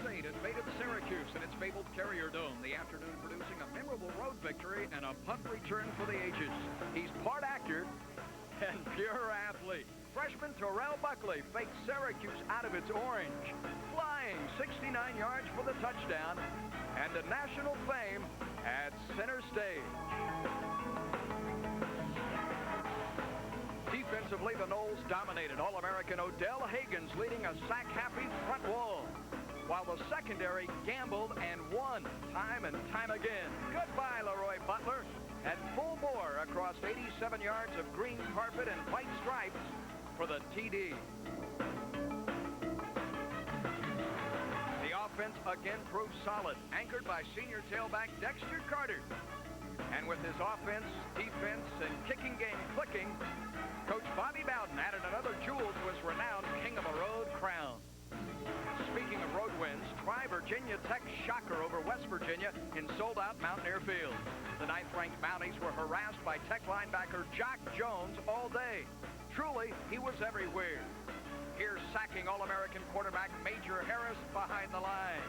State invaded Syracuse in its fabled Carrier Dome, the afternoon producing a memorable road victory and a punt return for the ages. He's part actor and pure athlete. Freshman Terrell Buckley faked Syracuse out of its orange, flying 69 yards for the touchdown and to national fame at center stage. Defensively, the Noles dominated. All-American Odell Hagens leading a sack-happy front wall, while the secondary gambled and won time and time again. Goodbye, Leroy Butler, at full bore across 87 yards of green carpet and white stripes for the TD. The offense again proved solid, anchored by senior tailback Dexter Carter. And with his offense, defense, and kicking game clicking, Coach Bobby Bowden added another jewel to his renowned King of the Road crown. Speaking of road wins, try Virginia Tech's shocker over West Virginia in sold-out Mountaineer Field. The 9th-ranked Mounties were harassed by Tech linebacker Jock Jones all day. Truly, he was everywhere. Here's sacking All-American quarterback Major Harris behind the line.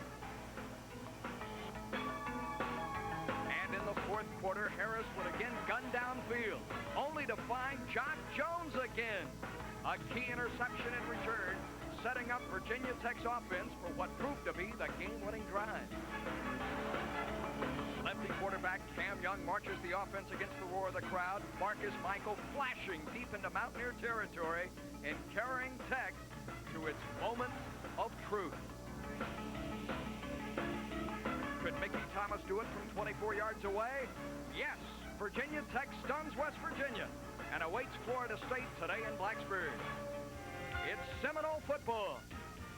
And in the fourth quarter, Harris would again gun downfield, only to find Jock Jones again. A key interception in return, setting up Virginia Tech's offense for what proved to be the game-winning drive. Lefty quarterback Cam Young marches the offense against the roar of the crowd. Marcus Michael flashing deep into Mountaineer territory and carrying Tech to its moment of truth. Could Mickey Thomas do it from 24 yards away? Yes, Virginia Tech stuns West Virginia and awaits Florida State today in Blacksburg. It's Seminole football,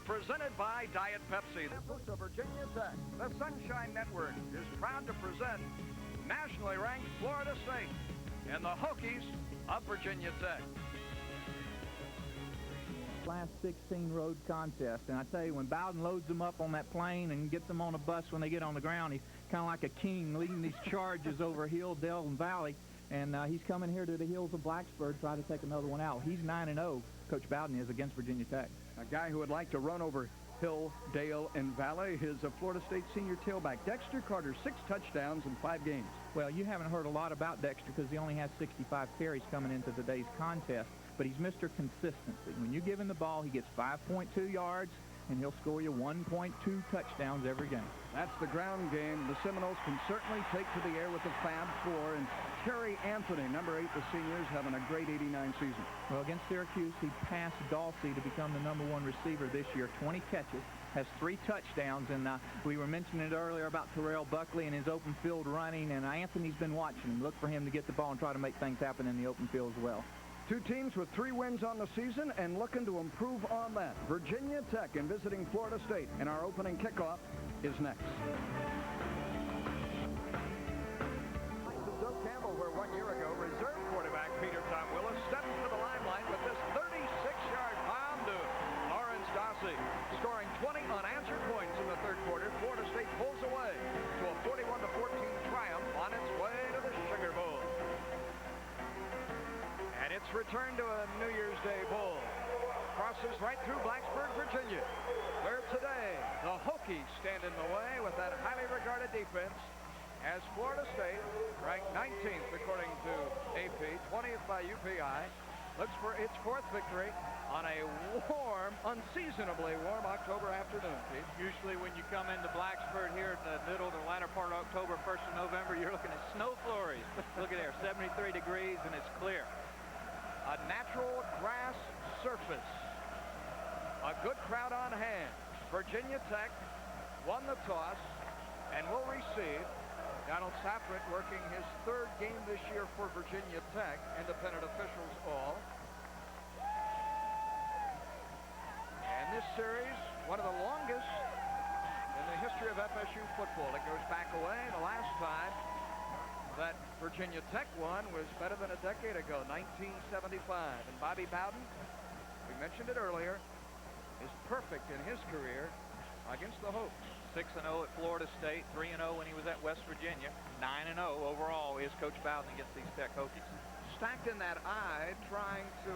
presented by Diet Pepsi. The Boots of Virginia Tech, the Sunshine Network, is proud to present nationally ranked Florida State and the Hokies of Virginia Tech. Last 16 road contest, and I tell you, when Bowden loads them up on that plane and gets them on a bus when they get on the ground, he's kind of like a king leading these charges over hill, dale, and valley, and he's coming here to the hills of Blacksburg trying to take another one out. He's 9-0, Coach Bowden is, against Virginia Tech. A guy who would like to run over hill, dale, and valley is a Florida State senior tailback Dexter Carter, 6 touchdowns in 5 games. Well, you haven't heard a lot about Dexter because he only has 65 carries coming into today's contest, but he's Mr. Consistency. When you give him the ball, he gets 5.2 yards, and he'll score you 1.2 touchdowns every game. That's the ground game. The Seminoles can certainly take to the air with the Fab Four, and Terry Anthony, number 8, the seniors, having a great 89 season. Well, against Syracuse, he passed Dawsey to become the #1 receiver this year. 20 catches, has 3 touchdowns, and we were mentioning it earlier about Terrell Buckley and his open field running, and Anthony's been watching him. Look for him to get the ball and try to make things happen in the open field as well. 2 teams with 3 wins on the season and looking to improve on that. Virginia Tech and visiting Florida State, and our opening kickoff is next. Joe Campbell, where 1 year ago, reserve quarterback Peter Tom Willis stepped into the limelight with this 36-yard bomb to Lawrence Dawsey. Scoring 20 unanswered points in the third quarter, Florida State pulls away to a 41-14 triumph on its way to the Sugar Bowl. And it's returned to a New Year's Day Bowl. Crosses right through Blacksburg, Virginia, where today the Hokies stand in the way with that highly regarded defense, as Florida State, ranked 19th according to AP, 20th by UPI, looks for its 4th victory on a warm, unseasonably warm October afternoon, Pete. Usually when you come into Blacksburg here in the middle to the latter part of October, 1st of November, you're looking at snow flurries. Look at there, 73 degrees and it's clear. A natural grass surface. A good crowd on hand. Virginia Tech won the toss and will receive. Donald Safran working his 3rd game this year for Virginia Tech, independent officials all. And this series, one of the longest in the history of FSU football. It goes back away. The last time that Virginia Tech won was better than a decade ago, 1975. And Bobby Bowden, we mentioned it earlier, is perfect in his career against the Hokies. 6-0 at Florida State, 3-0 when he was at West Virginia. 9-0 overall is Coach Bowden against these Tech Hokies. Stacked in that eye, trying to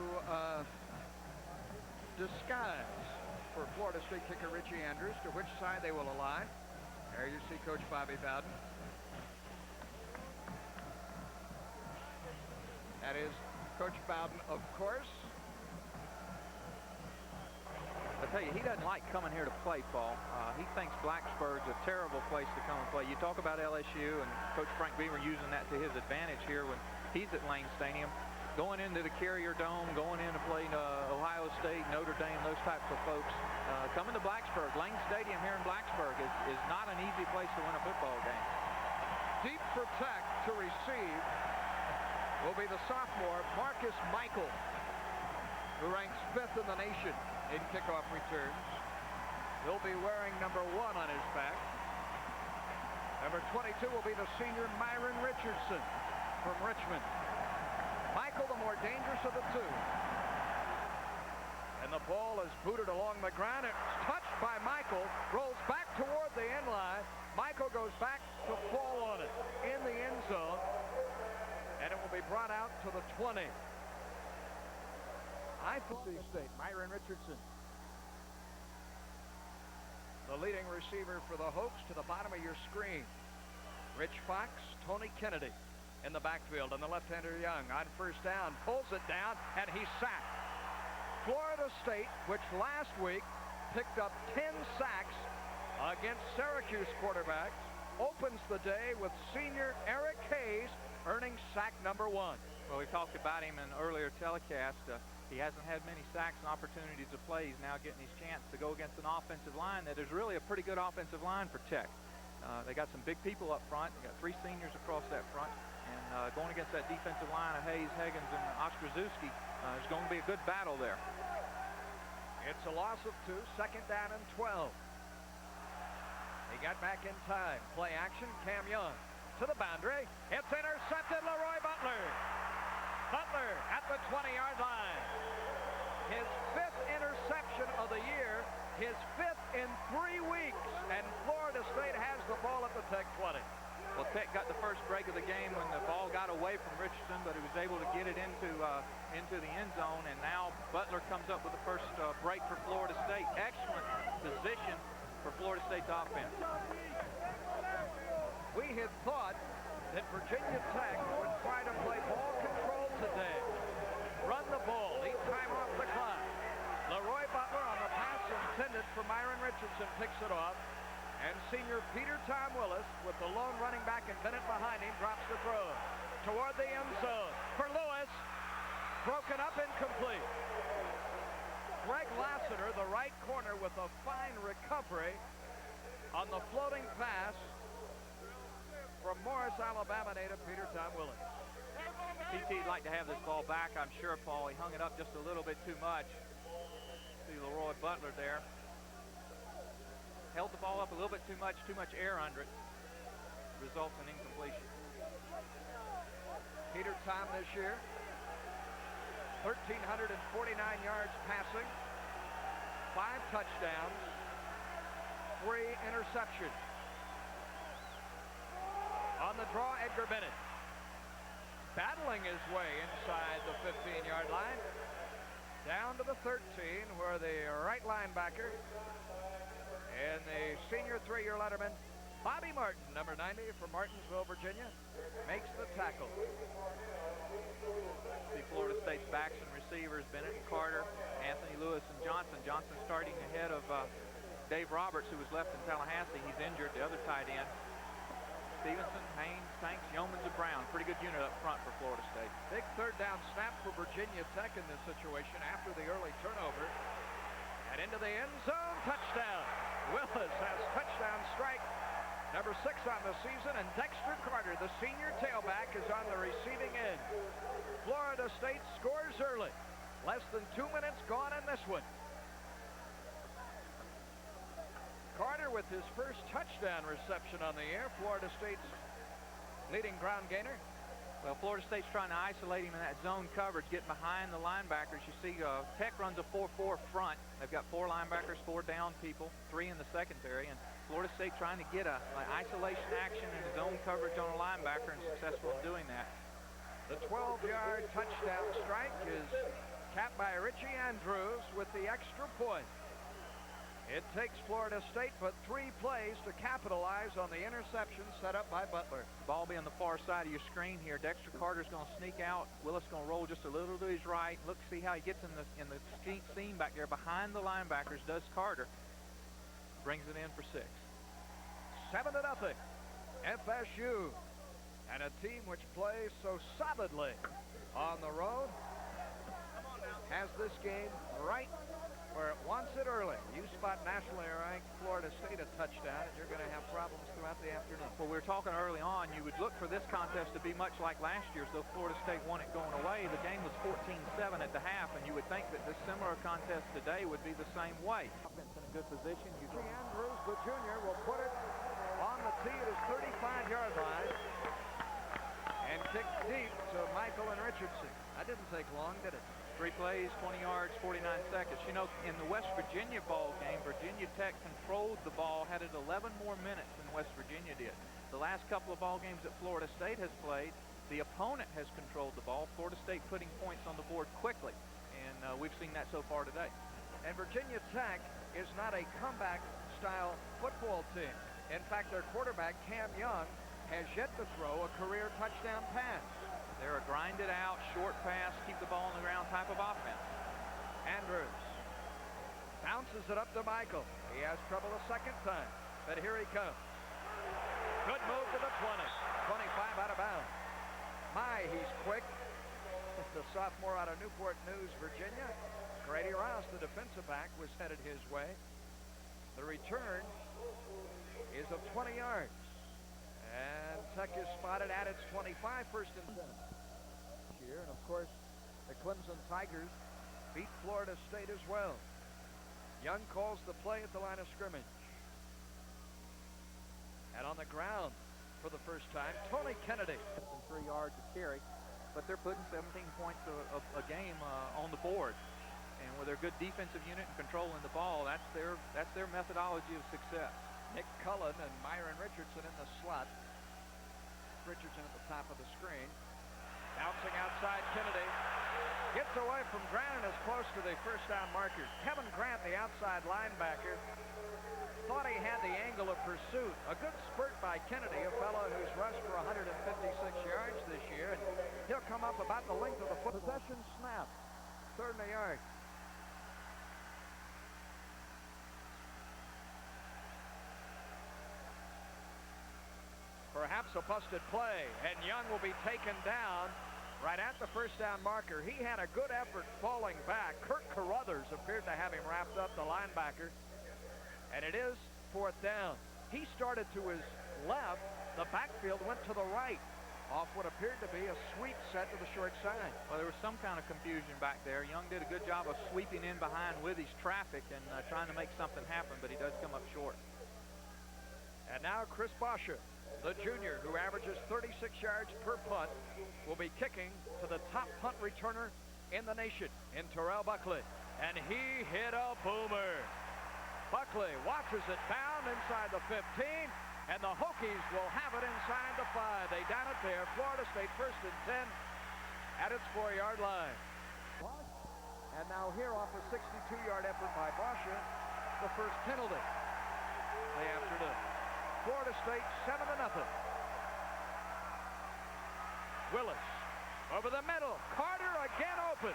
disguise for Florida State kicker Richie Andrews, to which side they will align. There you see Coach Bobby Bowden. That is Coach Bowden, of course. I tell you, he doesn't like coming here to play, Paul. He thinks Blacksburg's a terrible place to come and play. You talk about LSU and Coach Frank Beamer using that to his advantage here when he's at Lane Stadium. Going into the Carrier Dome, going in to play Ohio State, Notre Dame, those types of folks. Coming to Blacksburg, Lane Stadium here in Blacksburg is not an easy place to win a football game. Deep for Tech to receive will be the sophomore Marcus Michael, who ranks 5th in the nation in kickoff returns. He'll be wearing number 1 on his back. Number 22 will be the senior Myron Richardson from Richmond. Michael, the more dangerous of the two. And the ball is booted along the ground. It's touched by Michael, rolls back toward the end line. Michael goes back to fall on it in the end zone, and it will be brought out to the 20. I thought State, Myron Richardson, the leading receiver for the Hokes, to the bottom of your screen. Rich Fox, Tony Kennedy in the backfield, and the left-hander Young on first down pulls it down, and he's sacked. Florida State, which last week picked up 10 sacks against Syracuse quarterbacks, opens the day with senior Eric Hayes earning sack number 1. Well, we talked about him in an earlier telecast. He hasn't had many sacks and opportunities to play. He's now getting his chance to go against an offensive line that is really a pretty good offensive line for Tech. They got some big people up front. They got 3 seniors across that front. And going against that defensive line of Hayes, Higgins, and Ostrozewski is going to be a good battle there. It's a loss of 2, 2nd down and 12. He got back in time. Play action, Cam Young to the boundary. It's intercepted, Leroy Butler. Butler at the 20-yard line. His 5th interception of the year, his 5th in 3 weeks, and Florida State has the ball at the Tech 20. Well, Tech got the first break of the game when the ball got away from Richardson, but he was able to get it into the end zone, and now Butler comes up with the first break for Florida State. Excellent position for Florida State's offense. We had thought that Virginia Tech would try to play ball control today. Run the ball, lead time off the clock. Leroy Butler on the pass intended for Myron Richardson picks it off. And senior Peter Tom Willis, with the lone running back and Bennett behind him, drops the throw toward the end zone for Lewis. Broken up, incomplete. Greg Lassiter, the right corner, with a fine recovery on the floating pass from Morris, Alabama native Peter Tom Willis. PT'd like to have this ball back, I'm sure, Paul. He hung it up just a little bit too much. See Leroy Butler there. Held the ball up a little bit too much air under it. Results in incompletion. Peter Tom this year, 1,349 yards passing, 5 touchdowns, 3 interceptions. On the draw, Edgar Bennett, battling his way inside the 15-yard line, down to the 13, where the right linebacker and the senior 3-year letterman, Bobby Martin, number 90 from Martinsville, Virginia, makes the tackle. See Florida State's backs and receivers, Bennett and Carter, Anthony Lewis and Johnson. Johnson starting ahead of Dave Roberts, who was left in Tallahassee. He's injured, the other tight end. Stevenson, Haynes, Tanks, Yeomans, and Brown. Pretty good unit up front for Florida State. Big 3rd down snap for Virginia Tech in this situation after the early turnover. And into the end zone, touchdown. Willis has touchdown strike number 6 on the season, and Dexter Carter, the senior tailback, is on the receiving end. Florida State scores early. Less than 2 minutes gone in this one. Carter with his first touchdown reception on the air. Florida State's leading ground gainer. Well, Florida State's trying to isolate him in that zone coverage, getting behind the linebackers. You see Tech runs a 4-4 front. They've got 4 linebackers, 4 down people, 3 in the secondary, and Florida State trying to get an isolation action in zone coverage on a linebacker, and successful in doing that. The 12-yard touchdown strike is capped by Richie Andrews with the extra point. It takes Florida State but 3 plays to capitalize on the interception set up by Butler. The ball be on the far side of your screen here. Dexter Carter's going to sneak out. Willis going to roll just a little to his right. Look, see how he gets in the seam back there behind the linebackers. Does Carter. Brings it in for 6. 7-0. FSU. And a team which plays so solidly on the road has this game right where it wants it early. You spot nationally ranked Florida State a touchdown, and you're going to have problems throughout the afternoon. Well, we were talking early on, you would look for this contest to be much like last year's, though Florida State won it going away. The game was 14-7 at the half, and you would think that this similar contest today would be the same way. Offense in a good position. Andrews, the junior, will put it on the tee at his 35-yard line and kick deep to Michael and Richardson. That didn't take long, did it? 3 plays, 20 yards, 49 seconds. You know, in the West Virginia ball game, Virginia Tech controlled the ball, had it 11 more minutes than West Virginia did. The last couple of ball games that Florida State has played, the opponent has controlled the ball. Florida State putting points on the board quickly, and we've seen that so far today. And Virginia Tech is not a comeback-style football team. In fact, their quarterback, Cam Young, has yet to throw a career touchdown pass. They're a grinded-out, short pass, keep the ball on the ground type of offense. Andrews bounces it up to Michael. He has trouble a second time, but here he comes. Good move to the 20. 25 out of bounds. My, he's quick. The sophomore out of Newport News, Virginia. Grady Ross, the defensive back, was headed his way. The return is of 20 yards. And Tech is spotted at its 25, first and 10. Here, and of course, the Clemson Tigers beat Florida State as well. Young calls the play at the line of scrimmage. And on the ground for the first time, Tony Kennedy. 3 yards to carry, but they're putting 17 points a game on the board. And with their good defensive unit and controlling the ball, that's their methodology of success. Nick Cullen and Myron Richardson in the slot. Richardson at the top of the screen. Bouncing outside, Kennedy gets away from Grant and is close to the first down marker. Kevin Grant, the outside linebacker, thought he had the angle of pursuit. A good spurt by Kennedy, a fellow who's rushed for 156 yards this year. And he'll come up about the length of the foot. Possession snap. 3rd and a yard. Perhaps a busted play, and Young will be taken down right at the first down marker. He had a good effort falling back. Kirk Carruthers appeared to have him wrapped up, the linebacker, and it is 4th down. He started to his left. The backfield went to the right off what appeared to be a sweep set to the short side. Well, there was some kind of confusion back there. Young did a good job of sweeping in behind with his traffic and trying to make something happen, but he does come up short. And now Chris Bosher, the junior, who averages 36 yards per punt, will be kicking to the top punt returner in the nation, in Terrell Buckley. And he hit a boomer. Buckley watches it bound inside the 15, and the Hokies will have it inside the 5. They down it there. Florida State 1st and 10 at its 4-yard line. And now here off a 62-yard effort by Bosher, the first penalty of the afternoon. Florida State 7-0. Willis over the middle. Carter again open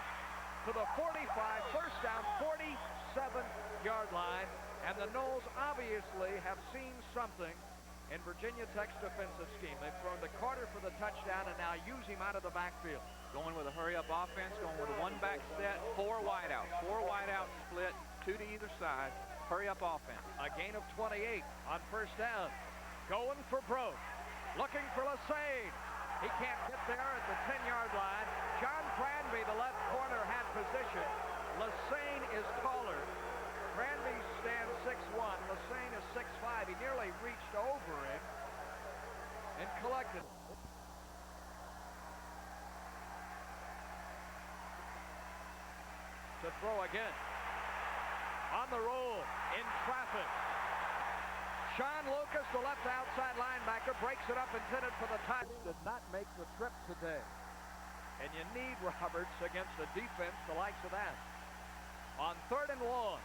to the 45. First down, 47-yard line. And the Noles obviously have seen something in Virginia Tech's defensive scheme. They've thrown to Carter for the touchdown and now use him out of the backfield. Going with a hurry-up offense, going with a one-back set, 4 wideouts. 4 wideouts split, 2 to either side. Hurry-up offense. A gain of 28 on first down. Going for Broke. Looking for Lassane. He can't get there at the 10-yard line. John Cranby, the left corner, had position. Lassane is taller. Cranby stands 6'1". Lassane is 6'5". He nearly reached over him and collected. To throw again. On the roll, in traffic. Sean Lucas, the left outside linebacker, breaks it up intended for the touch. Did not make the trip today. And you need Roberts against a defense the likes of that. On 3rd and long,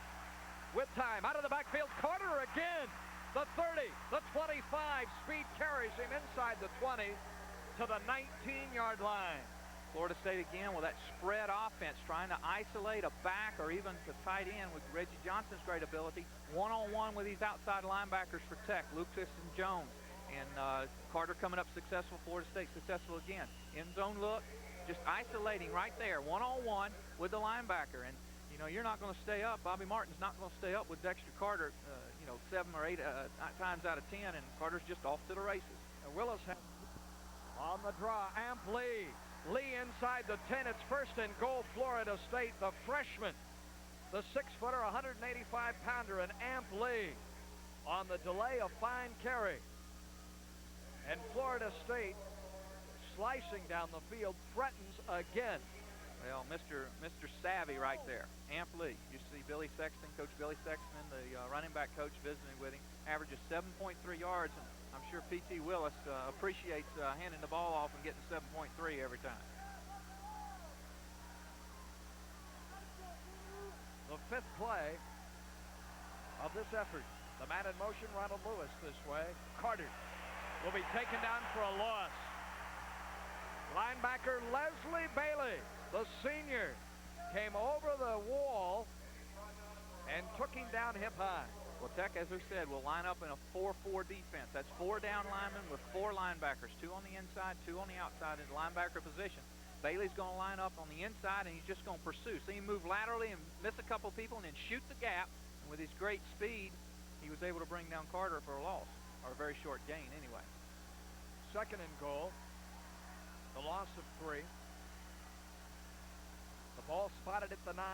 with time. Out of the backfield, Carter again. The 30, the 25. Speed carries him inside the 20 to the 19-yard line. Florida State again with that spread offense, trying to isolate a back or even to tight end with Reggie Johnson's great ability. One-on-one with these outside linebackers for Tech, Lucas and Jones. And Carter coming up successful, Florida State successful again. End zone look, just isolating right there, one-on-one with the linebacker. And, you know, you're not going to stay up. Bobby Martin's not going to stay up with Dexter Carter, 7 or 8 times out of 10, and Carter's just off to the races. And Willis on the draw, Amp Lee. Lee inside the 10. It's first and goal, Florida State. The freshman, the 6-footer, 185-pounder, and Amp Lee on the delay, a fine carry. And Florida State slicing down the field, threatens again. Well, Mr. Savvy right there, Amp Lee. You see Billy Sexton, Coach Billy Sexton, the running back coach, visiting with him, averages 7.3 yards, and I'm sure P.T. Willis appreciates handing the ball off and getting 7.3 every time. The 5th play of this effort. The man in motion, Ronald Lewis this way. Carter will be taken down for a loss. Linebacker Leslie Bailey, the senior, came over the wall and took him down hip high. Well, Tech, as we said, will line up in a 4-4 defense. That's 4 down linemen with 4 linebackers, 2 on the inside, 2 on the outside in the linebacker position. Bailey's going to line up on the inside, and he's just going to pursue. See him move laterally and miss a couple people and then shoot the gap. And with his great speed, he was able to bring down Carter for a loss, or a very short gain anyway. 2nd and goal. The loss of 3. The ball spotted at the 9.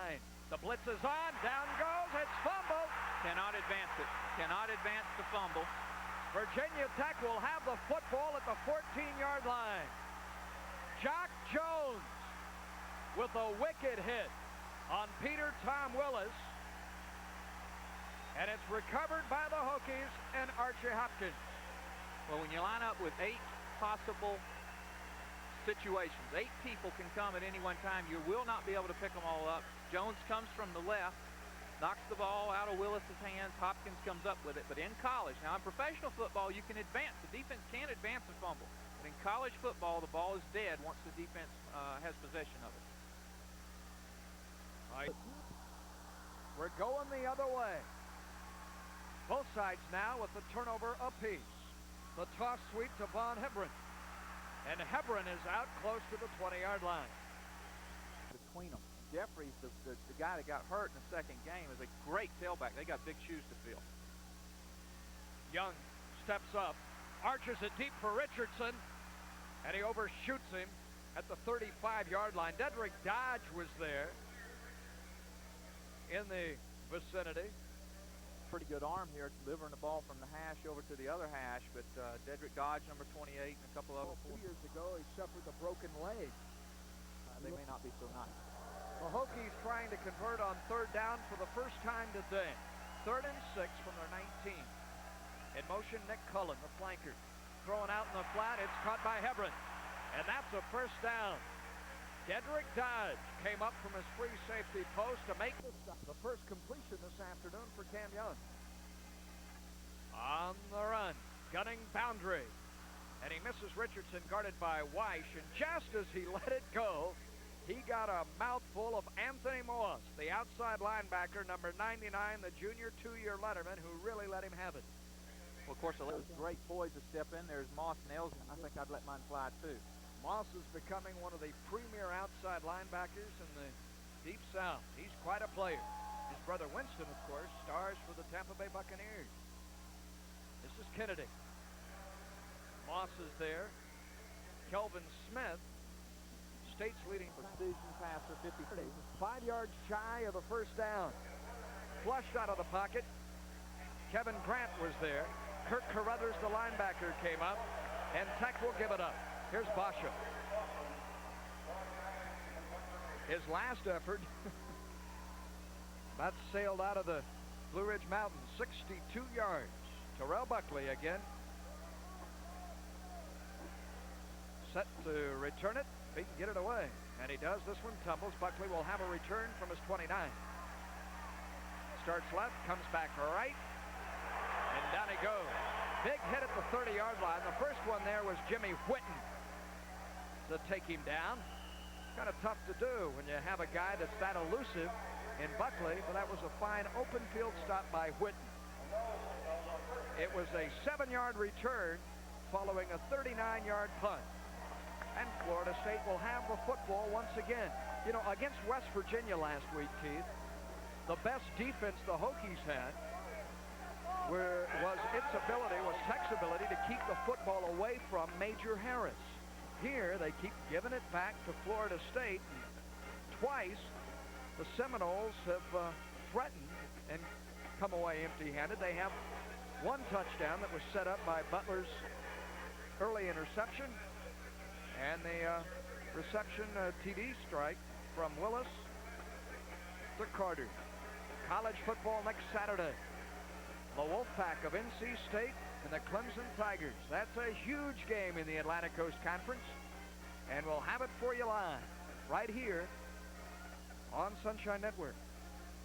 The blitz is on. Down goes. It's fumbled. Cannot advance it. Cannot advance the fumble. Virginia Tech will have the football at the 14-yard line. Jock Jones with a wicked hit on Peter Tom Willis. And it's recovered by the Hokies and Archie Hopkins. Well, when you line up with 8 possible situations, 8 people can come at any one time. You will not be able to pick them all up. Jones comes from the left, knocks the ball out of Willis's hands. Hopkins comes up with it. But in college, now in professional football, you can advance. The defense can advance a fumble. But in college football, the ball is dead once the defense has possession of it. We're going the other way. Both sides now with the turnover apiece. The toss sweep to Von Hebron. And Hebron is out close to the 20-yard line. Between them. Jeffries, the guy that got hurt in the 2nd game, is a great tailback. They got big shoes to fill. Young steps up, arches it deep for Richardson, and he overshoots him at the 35-yard line. Dedrick Dodge was there in the vicinity. Pretty good arm here, delivering the ball from the hash over to the other hash, but Dedrick Dodge, number 28, and a couple of other 2 years ago, he suffered a broken leg. they may not be so nice. The Hokies trying to convert on 3rd down for the first time today. 3rd and 6 from their 19. In motion, Nick Cullen, the flanker. Throwing out in the flat, it's caught by Hebron. And that's a first down. Dedrick Dodge came up from his free safety post to make the first completion this afternoon for Cam Young. On the run, gunning boundary. And he misses Richardson, guarded by Weish. And just as he let it go, he got a mouthful of Anthony Moss, the outside linebacker, number 99, the junior 2-year letterman, who really let him have it. Well, of course, those great boys to step in. There's Moss nails, and I think I'd let mine fly, too. Moss is becoming one of the premier outside linebackers in the Deep South. He's quite a player. His brother Winston, of course, stars for the Tampa Bay Buccaneers. This is Kennedy. Moss is there. Kelvin Smith, State's leading precision passer, 53. 5 yards shy of the first down. Flushed out of the pocket. Kevin Grant was there. Kirk Carruthers, the linebacker, came up, and Tech will give it up. Here's Basha. His last effort about sailed out of the Blue Ridge Mountains, 62 yards. Terrell Buckley again. Set to return it. He can get it away. And he does. This one tumbles. Buckley will have a return from his 29. starts left, comes back right, and down he goes. Big hit at the 30-yard line. The first one there was Jimmy Whitten to take him down. Kind of tough to do when you have a guy that's that elusive in Buckley, but that was a fine open field stop by Whitten. It was a 7-yard return following a 39-yard punt. And Florida State will have the football once again. You know, against West Virginia last week, Keith, the best defense the Hokies had was Tech's ability to keep the football away from Major Harris. Here, they keep giving it back to Florida State. Twice, the Seminoles have threatened and come away empty-handed. They have one touchdown that was set up by Butler's early interception, and the reception TD strike from Willis to Carter. College football next Saturday. The Wolfpack of NC State and the Clemson Tigers. That's a huge game in the Atlantic Coast Conference, and we'll have it for you live right here on Sunshine Network.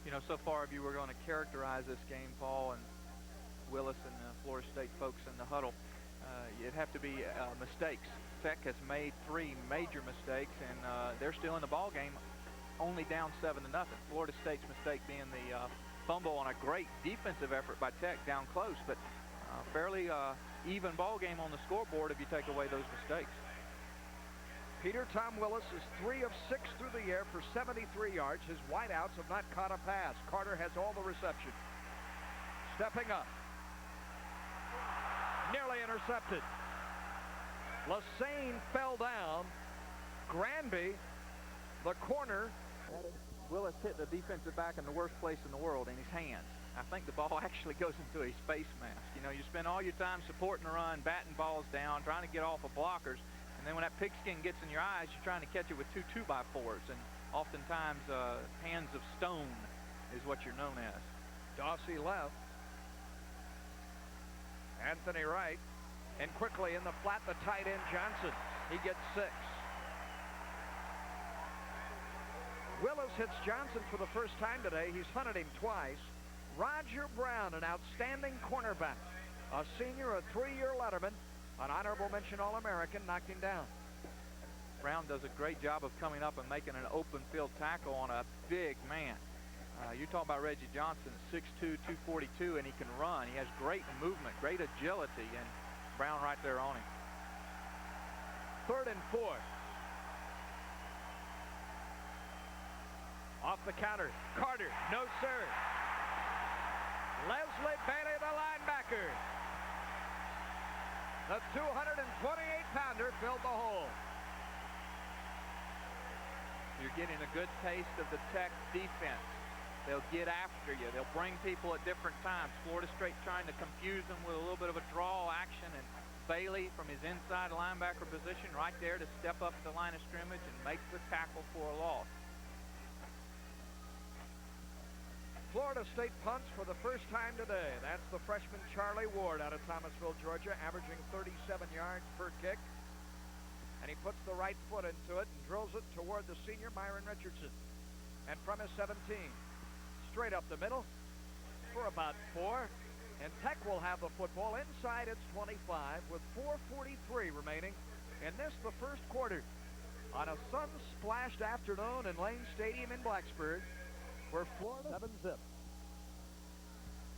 You know, so far, if you were going to characterize this game, Paul, and Willis and the Florida State folks in the huddle, it'd have to be mistakes. Tech has made 3 major mistakes, and they're still in the ball game, only down 7-0. Florida State's mistake being the fumble on a great defensive effort by Tech down close, but fairly even ball game on the scoreboard if you take away those mistakes. Peter Tom Willis is 3 of 6 through the air for 73 yards. His wideouts have not caught a pass. Carter has all the reception. Stepping up. Nearly intercepted. Lassane fell down. Granby, the corner. Willis hit the defensive back in the worst place in the world, in his hands. I think the ball actually goes into his face mask. You know, you spend all your time supporting the run, batting balls down, trying to get off of blockers, and then when that pigskin gets in your eyes, you're trying to catch it with 2 2x4s, and oftentimes hands of stone is what you're known as. Dawsey left. Anthony Wright, and quickly in the flat, the tight end Johnson. He gets 6. Willis hits Johnson for the first time today. He's hunted him twice. Roger Brown, an outstanding cornerback, a senior, a 3-year letterman, an honorable mention All-American, knocked him down. Brown does a great job of coming up and making an open field tackle on a big man. You talk about Reggie Johnson, 6'2", 242, and he can run. He has great movement, great agility, and Brown right there on him. 3rd and 4. Off the counter, Carter, no sir. Leslie Bailey, the linebacker. The 228-pounder filled the hole. You're getting a good taste of the Tech defense. They'll get after you. They'll bring people at different times. Florida State trying to confuse them with a little bit of a draw action, and Bailey from his inside linebacker position right there to step up the line of scrimmage and make the tackle for a loss. Florida State punts for the first time today. That's the freshman Charlie Ward out of Thomasville, Georgia, averaging 37 yards per kick. And he puts the right foot into it and drills it toward the senior Myron Richardson. And from his 17, straight up the middle for about 4. And Tech will have the football inside its 25 with 4:43 remaining in this, the first quarter, on a sun-splashed afternoon in Lane Stadium in Blacksburg, where Florida 7-zip.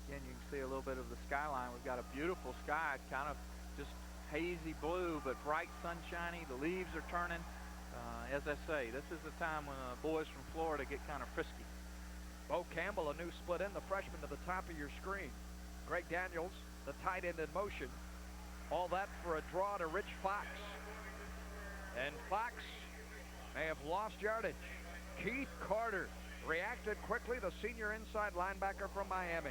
Again, you can see a little bit of the skyline. We've got a beautiful sky, kind of just hazy blue, but bright sunshiny. The leaves are turning. As I say, this is the time when boys from Florida get kind of frisky. Bo Campbell, a new split end, the freshman to the top of your screen. Greg Daniels, the tight end in motion. All that for a draw to Rich Fox. And Fox may have lost yardage. Keith Carter reacted quickly, the senior inside linebacker from Miami.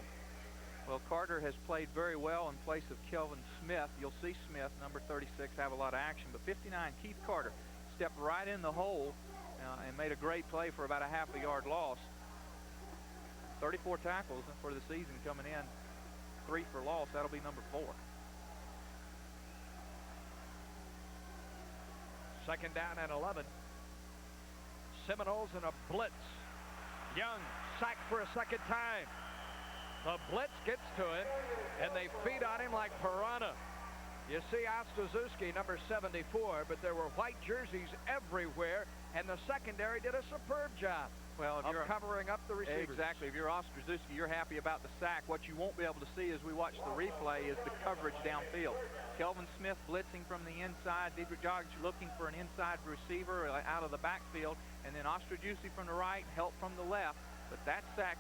Well, Carter has played very well in place of Kelvin Smith. You'll see Smith, number 36, have a lot of action. But 59, Keith Carter, stepped right in the hole and made a great play for about a half a yard loss. 34 tackles for the season coming in. 3 for loss. That'll be number 4. Second down and 11. Seminoles in a blitz. Young sacked for a second time. The blitz gets to him, and they feed on him like piranha. You see Ostazuski, number 74, but there were white jerseys everywhere, and the secondary did a superb job of covering up the receivers. Exactly. If you're Ostazuski, you're happy about the sack. What you won't be able to see as we watch the replay is the coverage downfield. Kelvin Smith blitzing from the inside, Dedrick Jogs looking for an inside receiver out of the backfield, and then Ostazuski from the right, help from the left. But that sack,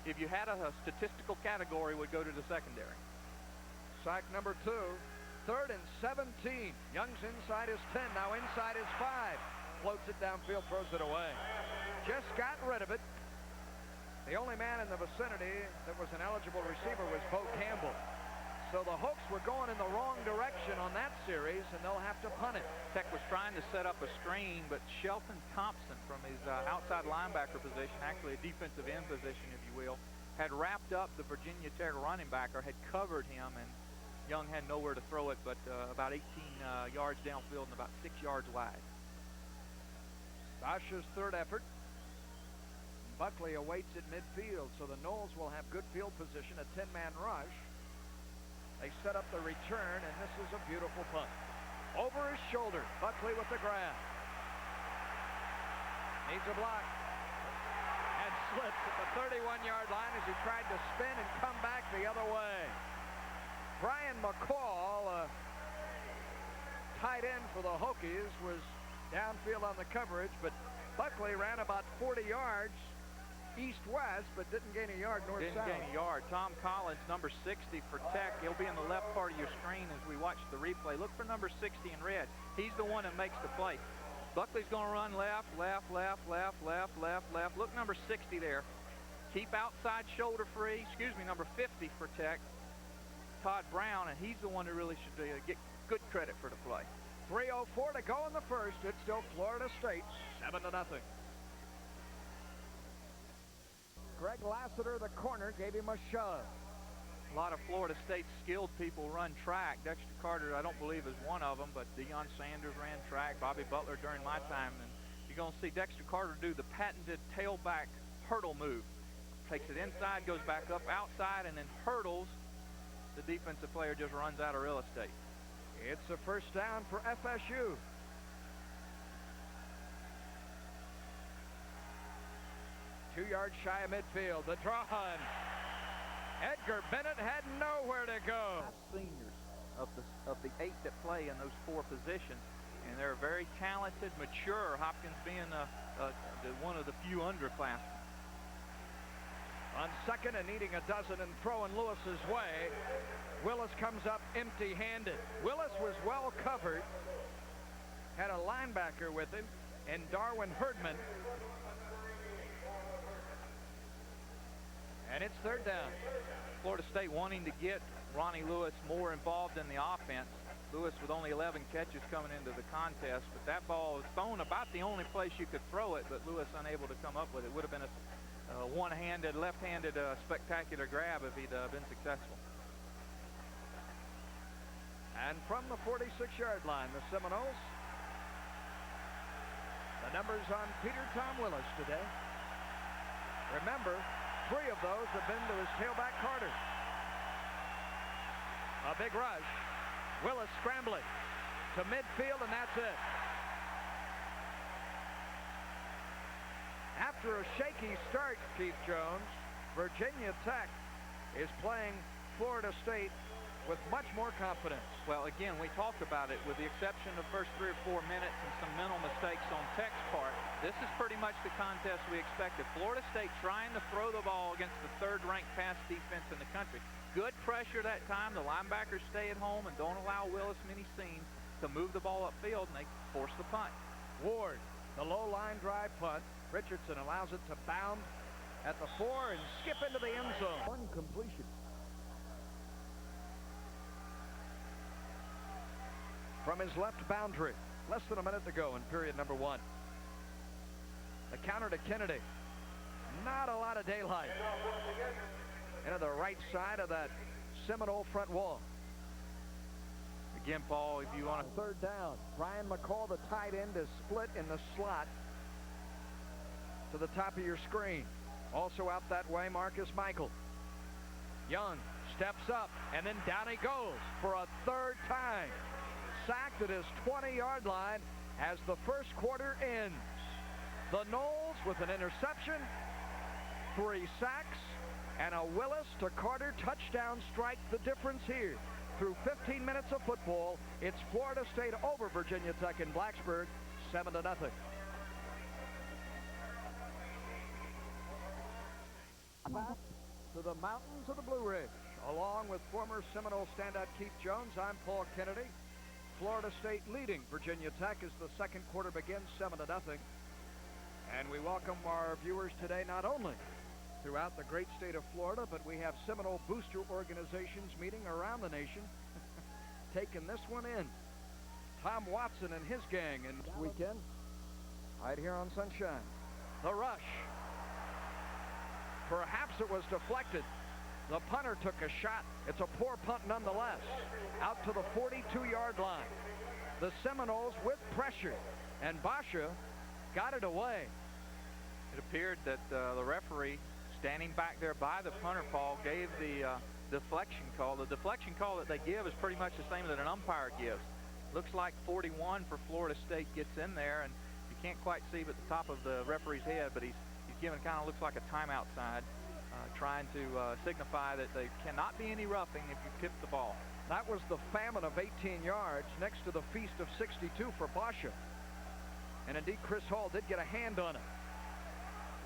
if you had a statistical category, would go to the secondary. Sack number 2. 3rd and 17. Young's inside his 10, now inside his 5. Floats it downfield, throws it away. Just got rid of it. The only man in the vicinity that was an eligible receiver was Bo Campbell. So the Hoks were going in the wrong direction on that series, and they'll have to punt it. Tech was trying to set up a screen, but Shelton Thompson from his outside linebacker position, actually a defensive end position, if you will, had wrapped up the Virginia Tech running backer, had covered him, and Young had nowhere to throw it but about 18 yards downfield and about 6 yards wide. Sasha's 3rd effort. Buckley awaits at midfield, so the Noles will have good field position, a 10-man rush. They set up the return, and this is a beautiful punt. Over his shoulder, Buckley with the grab. Needs a block. And slips at the 31-yard line as he tried to spin and come back the other way. Brian McCall, tight end for the Hokies, was downfield on the coverage, but Buckley ran about 40 yards east-west, but didn't gain a yard north-south. Didn't gain a yard. Tom Collins, number 60 for Tech. He'll be in the left part of your screen as we watch the replay. Look for number 60 in red. He's the one that makes the play. Buckley's going to run left, left, left, left, left, left, left. Look, number 60 there. Keep outside shoulder free. Excuse me, number 50 for Tech, Todd Brown, and he's the one who really should get good credit for the play. 3:04 to go in the first. It's still Florida State, 7-0. Greg Lassiter, the corner, gave him a shove. A lot of Florida State skilled people run track. Dexter Carter, I don't believe, is one of them, but Deion Sanders ran track. Bobby Butler during my time. And you're going to see Dexter Carter do the patented tailback hurdle move. Takes it inside, goes back up outside, and then hurdles. The defensive player just runs out of real estate. It's a first down for FSU. Two yards shy of midfield. The draw on. Edgar Bennett had nowhere to go. Seniors of the 8 that play in those 4 positions, and they're very talented, mature. Hopkins being one of the few underclassmen. On second and needing a dozen and throwing Lewis's way, Willis comes up empty-handed. Willis was well covered, had a linebacker with him, and Darwin Herdman. And it's third down. Florida State wanting to get Ronnie Lewis more involved in the offense. Lewis with only 11 catches coming into the contest, but that ball was thrown about the only place you could throw it, but Lewis unable to come up with it. Would have been a one-handed, left-handed spectacular grab if he'd been successful. And from the 46-yard line, the Seminoles. The numbers on Peter Tom Willis today. Remember, 3 of those have been to his tailback Carter. A big rush. Willis scrambling to midfield, and that's it. After a shaky start, Keith Jones, Virginia Tech is playing Florida State with much more confidence. Well, again, we talked about it. With the exception of the first 3 or 4 minutes and some mental mistakes on Tech's part, this is pretty much the contest we expected. Florida State trying to throw the ball against the 3rd-ranked pass defense in the country. Good pressure that time. The linebackers stay at home and don't allow Willis many seams to move the ball upfield, and they force the punt. Ward, the low line drive punt. Richardson allows it to bound at the 4 and skip into the end zone. One completion. From his left boundary. Less than a minute to go in period number 1. The counter to Kennedy. Not a lot of daylight. Into the right side of that Seminole front wall. Again, Paul, if you want to... Third down. Brian McCall, the tight end, is split in the slot to the top of your screen. Also out that way, Marcus Michael. Young steps up, and then down he goes for a third time. Sacked at his 20-yard line as the first quarter ends. The Noles with an interception, 3 sacks, and a Willis to Carter touchdown strike the difference here. Through 15 minutes of football, it's Florida State over Virginia Tech in Blacksburg, 7-0. Back to the mountains of the Blue Ridge. Along with former Seminole standout Keith Jones, I'm Paul Kennedy. Florida State leading Virginia Tech as the second quarter begins, 7-0. And we welcome our viewers today not only throughout the great state of Florida, but we have Seminole booster organizations meeting around the nation, taking this one in. Tom Watson and his gang in this weekend, right here on Sunshine. The rush. Perhaps it was deflected. The punter took a shot. It's a poor punt nonetheless. Out to the 42-yard line. The Seminoles with pressure, and Basha got it away. It appeared that the referee, standing back there by the punter, Paul, gave the deflection call. The deflection call that they give is pretty much the same that an umpire gives. Looks like 41 for Florida State gets in there, and you can't quite see at the top of the referee's head, but he's given kind of looks like a timeout sign, trying to signify that there cannot be any roughing if you tip the ball. That was the famine of 18 yards next to the feast of 62 for Basha. And indeed, Chris Hall did get a hand on it.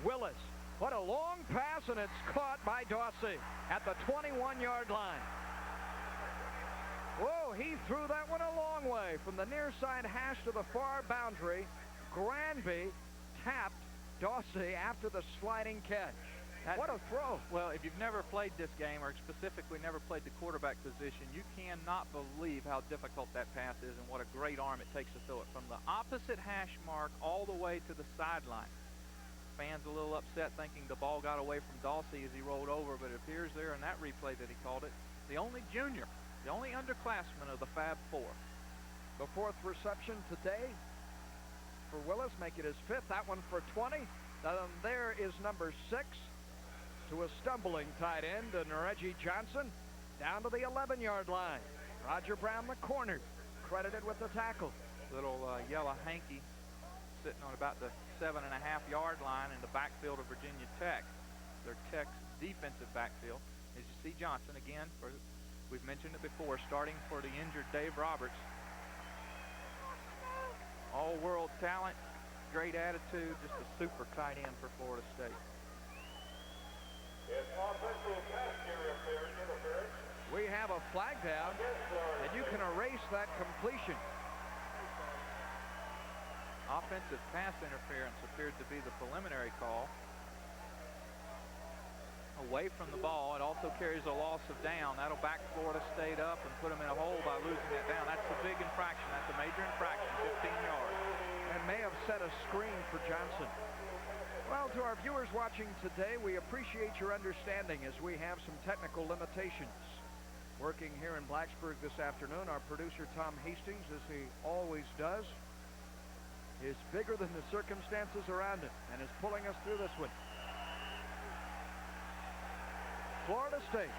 Willis, what a long pass, and it's caught by Dawsey at the 21-yard line. Whoa, he threw that one a long way from the near side hash to the far boundary. Granby tapped Dawsey after the sliding catch. What a throw. Well, if you've never played this game, or specifically never played the quarterback position, you cannot believe how difficult that pass is and what a great arm it takes to throw it from the opposite hash mark all the way to the sideline. Fans a little upset thinking the ball got away from Dawsey as he rolled over, but it appears there in that replay that he called it the only junior, the only underclassman of the Fab Four. The 4th reception today for Willis, make it his 5th. That one for 20. There is number 6 to a stumbling tight end, and Reggie Johnson down to the 11-yard line. Roger Brown, the corner, credited with the tackle. Little yellow hanky sitting on about the 7.5-yard line in the backfield of Virginia Tech. Their Tech's defensive backfield. As you see Johnson again, we've mentioned it before, starting for the injured Dave Roberts. All-world talent, great attitude, just a super tight end for Florida State. We have a flag down, and you can erase that completion. Offensive pass interference appeared to be the preliminary call. Away from the ball, it also carries a loss of down. That'll back Florida State up and put them in a hole by losing that down. That's a big infraction. That's a major infraction, 15 yards. And may have set a screen for Johnson. Well, to our viewers watching today, we appreciate your understanding as we have some technical limitations. Working here in Blacksburg this afternoon, our producer Tom Hastings, as he always does, is bigger than the circumstances around him and is pulling us through this one. Florida State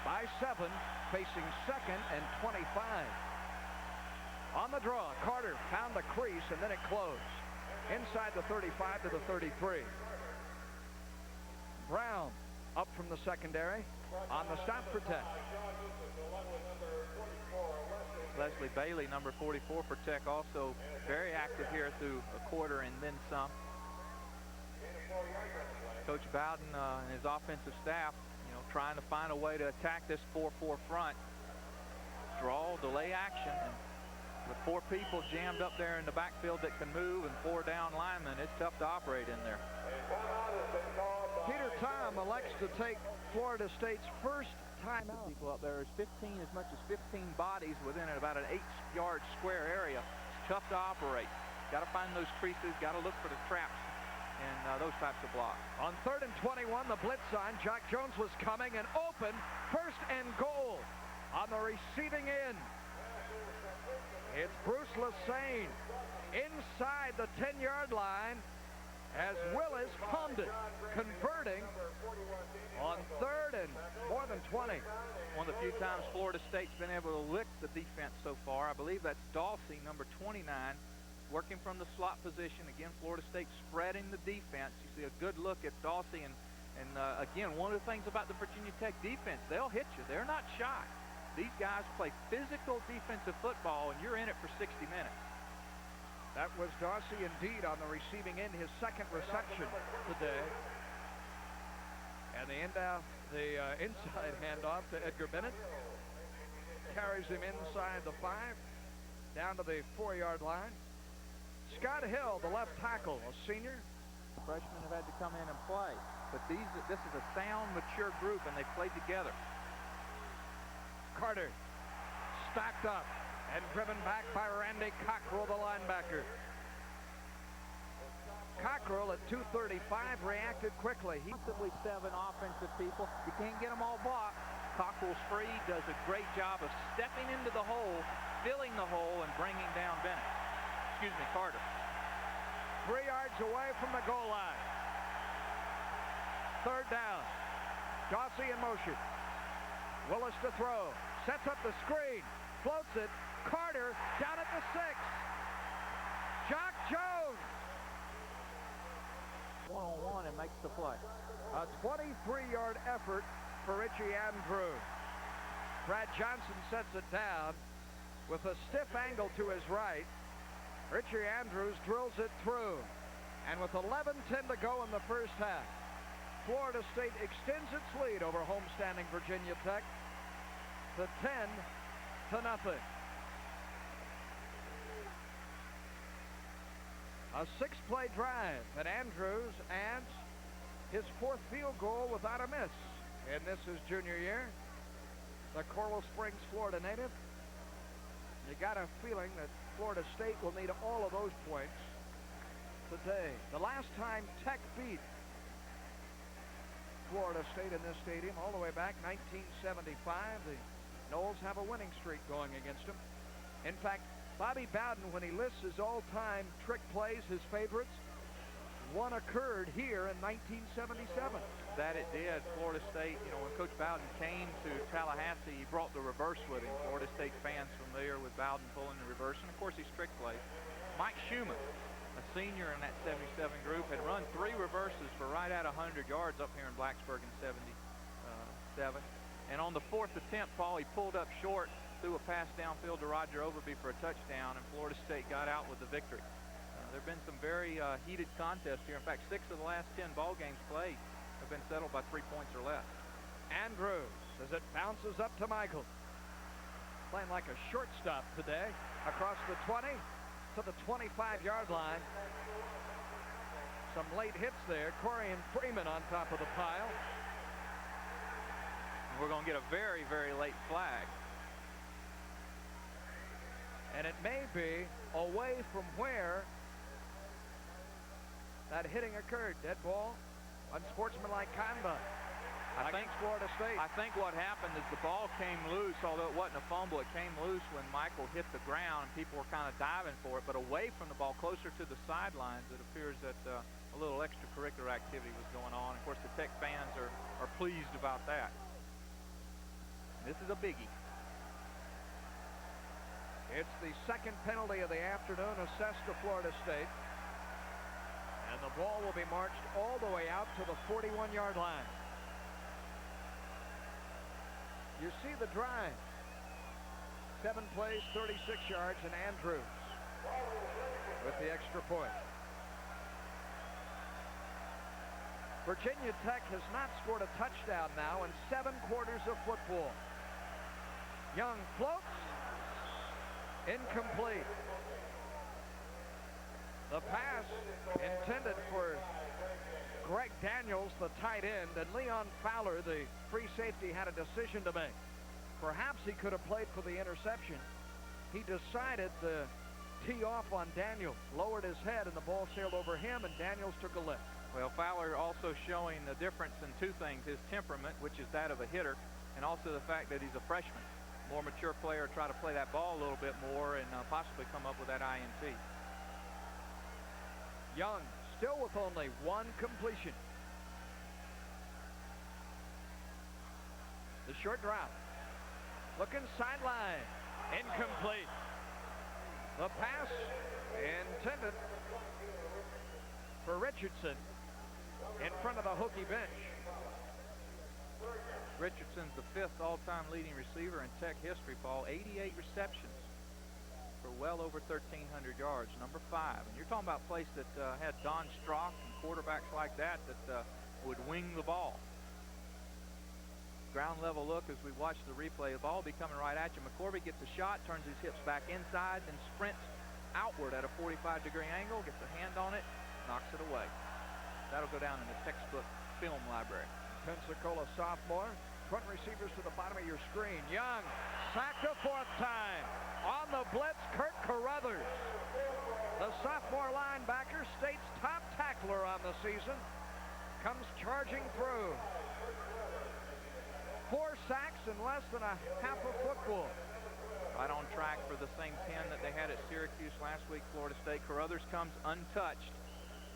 by 7, facing 2nd and 25. On the draw, Carter found the crease, and then it closed. Inside the 35 to the 33. Brown up from the secondary on the stop for Tech. Leslie Bailey, number 44 for Tech, also very active here through a quarter and then some. Coach Bowden and his offensive staff, trying to find a way to attack this 4-4 front. Draw, delay action, and with 4 people jammed up there in the backfield that can move and 4 down linemen, it's tough to operate in there. Peter Tom elects to take Florida State's first timeout. People up there, there's as much as 15 bodies within about an 8-yard square area. It's tough to operate. Got to find those creases, got to look for the traps and those types of blocks. On 3rd and 21, the blitz sign. Jack Jones was coming and open. 1st and goal on the receiving end. It's Bruce Lesane inside the 10-yard line. as Willis hummed it, converting on 3rd and more than 20. One of the few times Florida State's been able to lick the defense so far. I believe that's Dawsey, number 29, working from the slot position. Again, Florida State spreading the defense. You see a good look at Dawsey, and again, one of the things about the Virginia Tech defense, they'll hit you. They're not shy. These guys play physical defensive football, and you're in it for 60 minutes. That was Dawsey indeed on the receiving end, his second reception today. And the inside handoff to Edgar Bennett. Carries him inside the 5, down to the 4-yard line. Scott Hill, the left tackle, a senior. Freshmen have had to come in and play. But this is a sound, mature group, and they played together. Carter stacked up and driven back by Randy Cockrell, the linebacker. Cockrell at 235 reacted quickly. He Possibly 7 offensive people. You can't get them all blocked. Cockrell's free, does a great job of stepping into the hole, filling the hole, and bringing down Bennett. Excuse me, Carter. 3 yards away from the goal line. 3rd down. Dawsey in motion. Willis to throw. Sets up the screen. Floats it. Carter down at the 6. Jock Jones. One-on-one and makes the play. A 23-yard effort for Richie Andrews. Brad Johnson sets it down with a stiff angle to his right. Richie Andrews drills it through. And with 11:10 to go in the first half, Florida State extends its lead over homestanding Virginia Tech to 10-0. A 6-play drive, and Andrews adds his 4th field goal without a miss. And this is junior year. The Coral Springs, Florida native. You got a feeling that Florida State will need all of those points today. The last time Tech beat Florida State in this stadium, all the way back 1975, the Noles have a winning streak going against them. In fact, Bobby Bowden, when he lists his all-time trick plays, his favorites, one occurred here in 1977. That it did. Florida State, when Coach Bowden came to Tallahassee, he brought the reverse with him. Florida State fans familiar with Bowden pulling the reverse, and of course his trick plays. Mike Schumann, a senior in that 77 group, had run 3 reverses for right at 100 yards up here in Blacksburg in 77. And on the 4th attempt, Paul, he pulled up short, threw a pass downfield to Roger Overby for a touchdown, and Florida State got out with the victory. There have been some very heated contests here. In fact, 6 of the last 10 ball games played have been settled by 3 points or less. Andrews, as it bounces up to Michael. Playing like a shortstop today. Across the 20 to the 25-yard line. Some late hits there. Corian Freeman on top of the pile. And we're going to get a very, very late flag. And it may be away from where that hitting occurred. Dead ball, unsportsmanlike conduct. I think Florida State. I think what happened is the ball came loose, although it wasn't a fumble. It came loose when Michael hit the ground, and people were kind of diving for it. But away from the ball, closer to the sidelines, it appears that a little extracurricular activity was going on. Of course, the Tech fans are pleased about that. This is a biggie. It's the 2nd penalty of the afternoon assessed to Florida State. And the ball will be marched all the way out to the 41-yard line. You see the drive. 7 plays, 36 yards, and Andrews with the extra point. Virginia Tech has not scored a touchdown now in 7 quarters of football. Young floats. Incomplete. The pass intended for Greg Daniels, the tight end, and Leon Fowler, the free safety, had a decision to make. Perhaps he could have played for the interception. He decided to tee off on Daniels, lowered his head, and the ball sailed over him, and Daniels took a lift. Well, Fowler also showing the difference in 2 things, his temperament, which is that of a hitter, and also the fact that he's a freshman. More mature player try to play that ball a little bit more and possibly come up with that INT. Young still with only one completion. The short drop. Looking sideline. Incomplete. The pass intended for Richardson in front of the Hokie bench. Richardson's the 5th all-time leading receiver in Tech history, Paul. 88 receptions for well over 1,300 yards, number 5. And you're talking about a place that had Don Strock and quarterbacks like that would wing the ball. Ground level look as we watch the replay. The ball will be coming right at you. McCorvey gets a shot, turns his hips back inside, then sprints outward at a 45-degree angle, gets a hand on it, knocks it away. That'll go down in the textbook film library. Pensacola sophomore. Front receivers to the bottom of your screen. Young, sacked a 4th time. On the blitz, Kurt Carruthers. The sophomore linebacker, state's top tackler on the season, comes charging through. 4 sacks in less than a half a football. Right on track for the same 10 that they had at Syracuse last week, Florida State. Carruthers comes untouched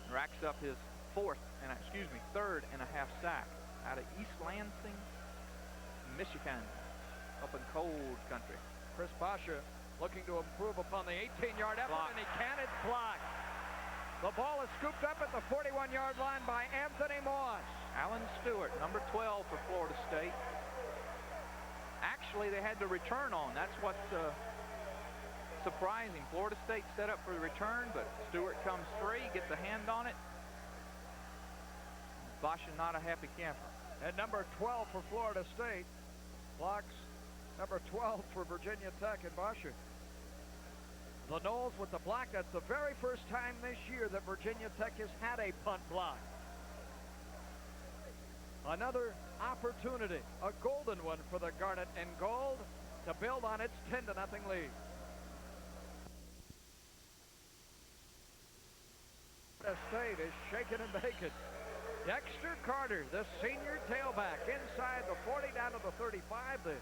and racks up his third and a half sack out of East Lansing, Michigan, up in cold country. Chris Basha looking to improve upon the 18-yard effort, Blocked. and he can. It's blocked. The ball is scooped up at the 41-yard line by Anthony Moss. Alan Stewart, number 12 for Florida State. Actually, they had the return on. That's what's surprising. Florida State set up for the return, but Stewart comes free, gets a hand on it. Basha not a happy camper. And number 12 for Florida State blocks number 12 for Virginia Tech and Basha. The Noles with the block. That's the very first time this year that Virginia Tech has had a punt block. Another opportunity, a golden one for the Garnet and Gold to build on its 10-0 lead. Florida State is shaking and baking. Dexter Carter, the senior tailback, inside the 40 down to the 35, the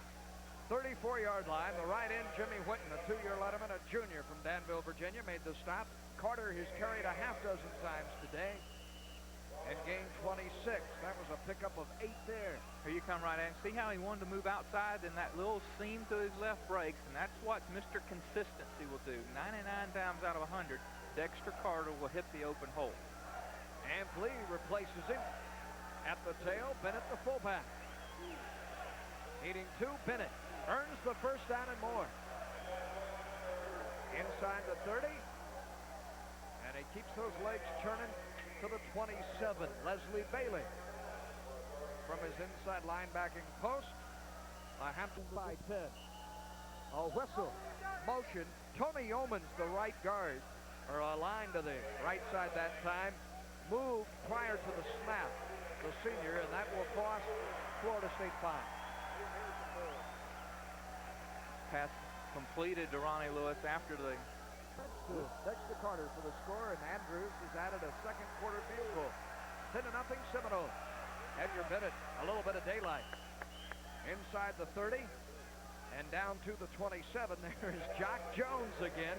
34-yard line. The right end, Jimmy Whitten, a 2-year letterman, a junior from Danville, Virginia, made the stop. Carter has carried a half dozen times today and gained 26. That was a pickup of 8 there. Here you come right in. See how he wanted to move outside, and that little seam to his left breaks, and that's what Mr. Consistency will do. 99 times out of 100, Dexter Carter will hit the open hole. Ampli replaces him at the tail. Bennett, the fullback. Needing 2, Bennett earns the first down and more. Inside the 30. And he keeps those legs churning to the 27. Leslie Bailey from his inside linebacking post. Hampton by 10. A whistle. Motion. Tony Yeomans, the right guard, are aligned to the right side that time. Moved prior to the snap, the senior, and that will cost Florida State 5. Pass completed to Ronnie Lewis after the... Dexter Carter for the score, and Andrews has added a second quarter field goal. 10-0 Seminoles. Edgar Bennett, a little bit of daylight. Inside the 30, and down to the 27, there's Jock Jones again.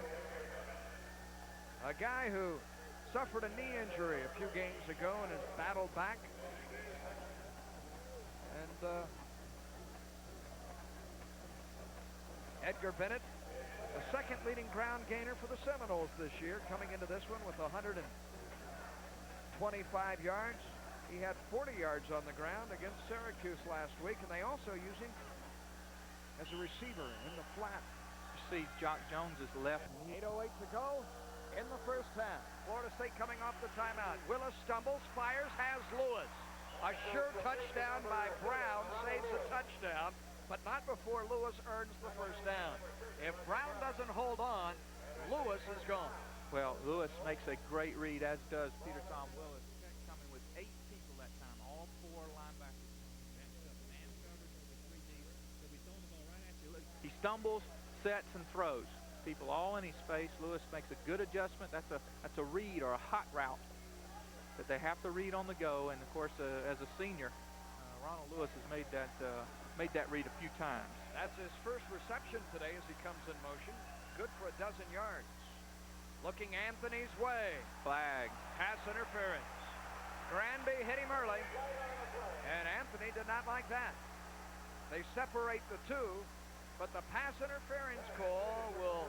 A guy who suffered a knee injury a few games ago and has battled back. And Edgar Bennett, the second leading ground gainer for the Seminoles this year, coming into this one with 125 yards. He had 40 yards on the ground against Syracuse last week, and they also use him as a receiver in the flat. You see Jock Jones is left. 8:08 to go in the first half. Florida State coming off the timeout. Willis stumbles, fires, has Lewis. A sure touchdown by Brown, saves a touchdown, but not before Lewis earns the first down. If Brown doesn't hold on, Lewis is gone. Well, Lewis makes a great read, as does Peter Tom Willis, coming with 8 people that time, all 4 linebackers. Man coverage with the 3 deep. They'll be throwing the ball right at you. Look, he stumbles, sets, and throws. People all in his space. Lewis makes a good adjustment. That's a read or a hot route that they have to read on the go. And of course, as a senior, Ronald Lewis has made that read a few times. That's his first reception today as he comes in motion. Good for a dozen yards. Looking Anthony's way. Flag. Pass interference. Granby hit him early, and Anthony did not like that. They separate the two, but the pass interference call will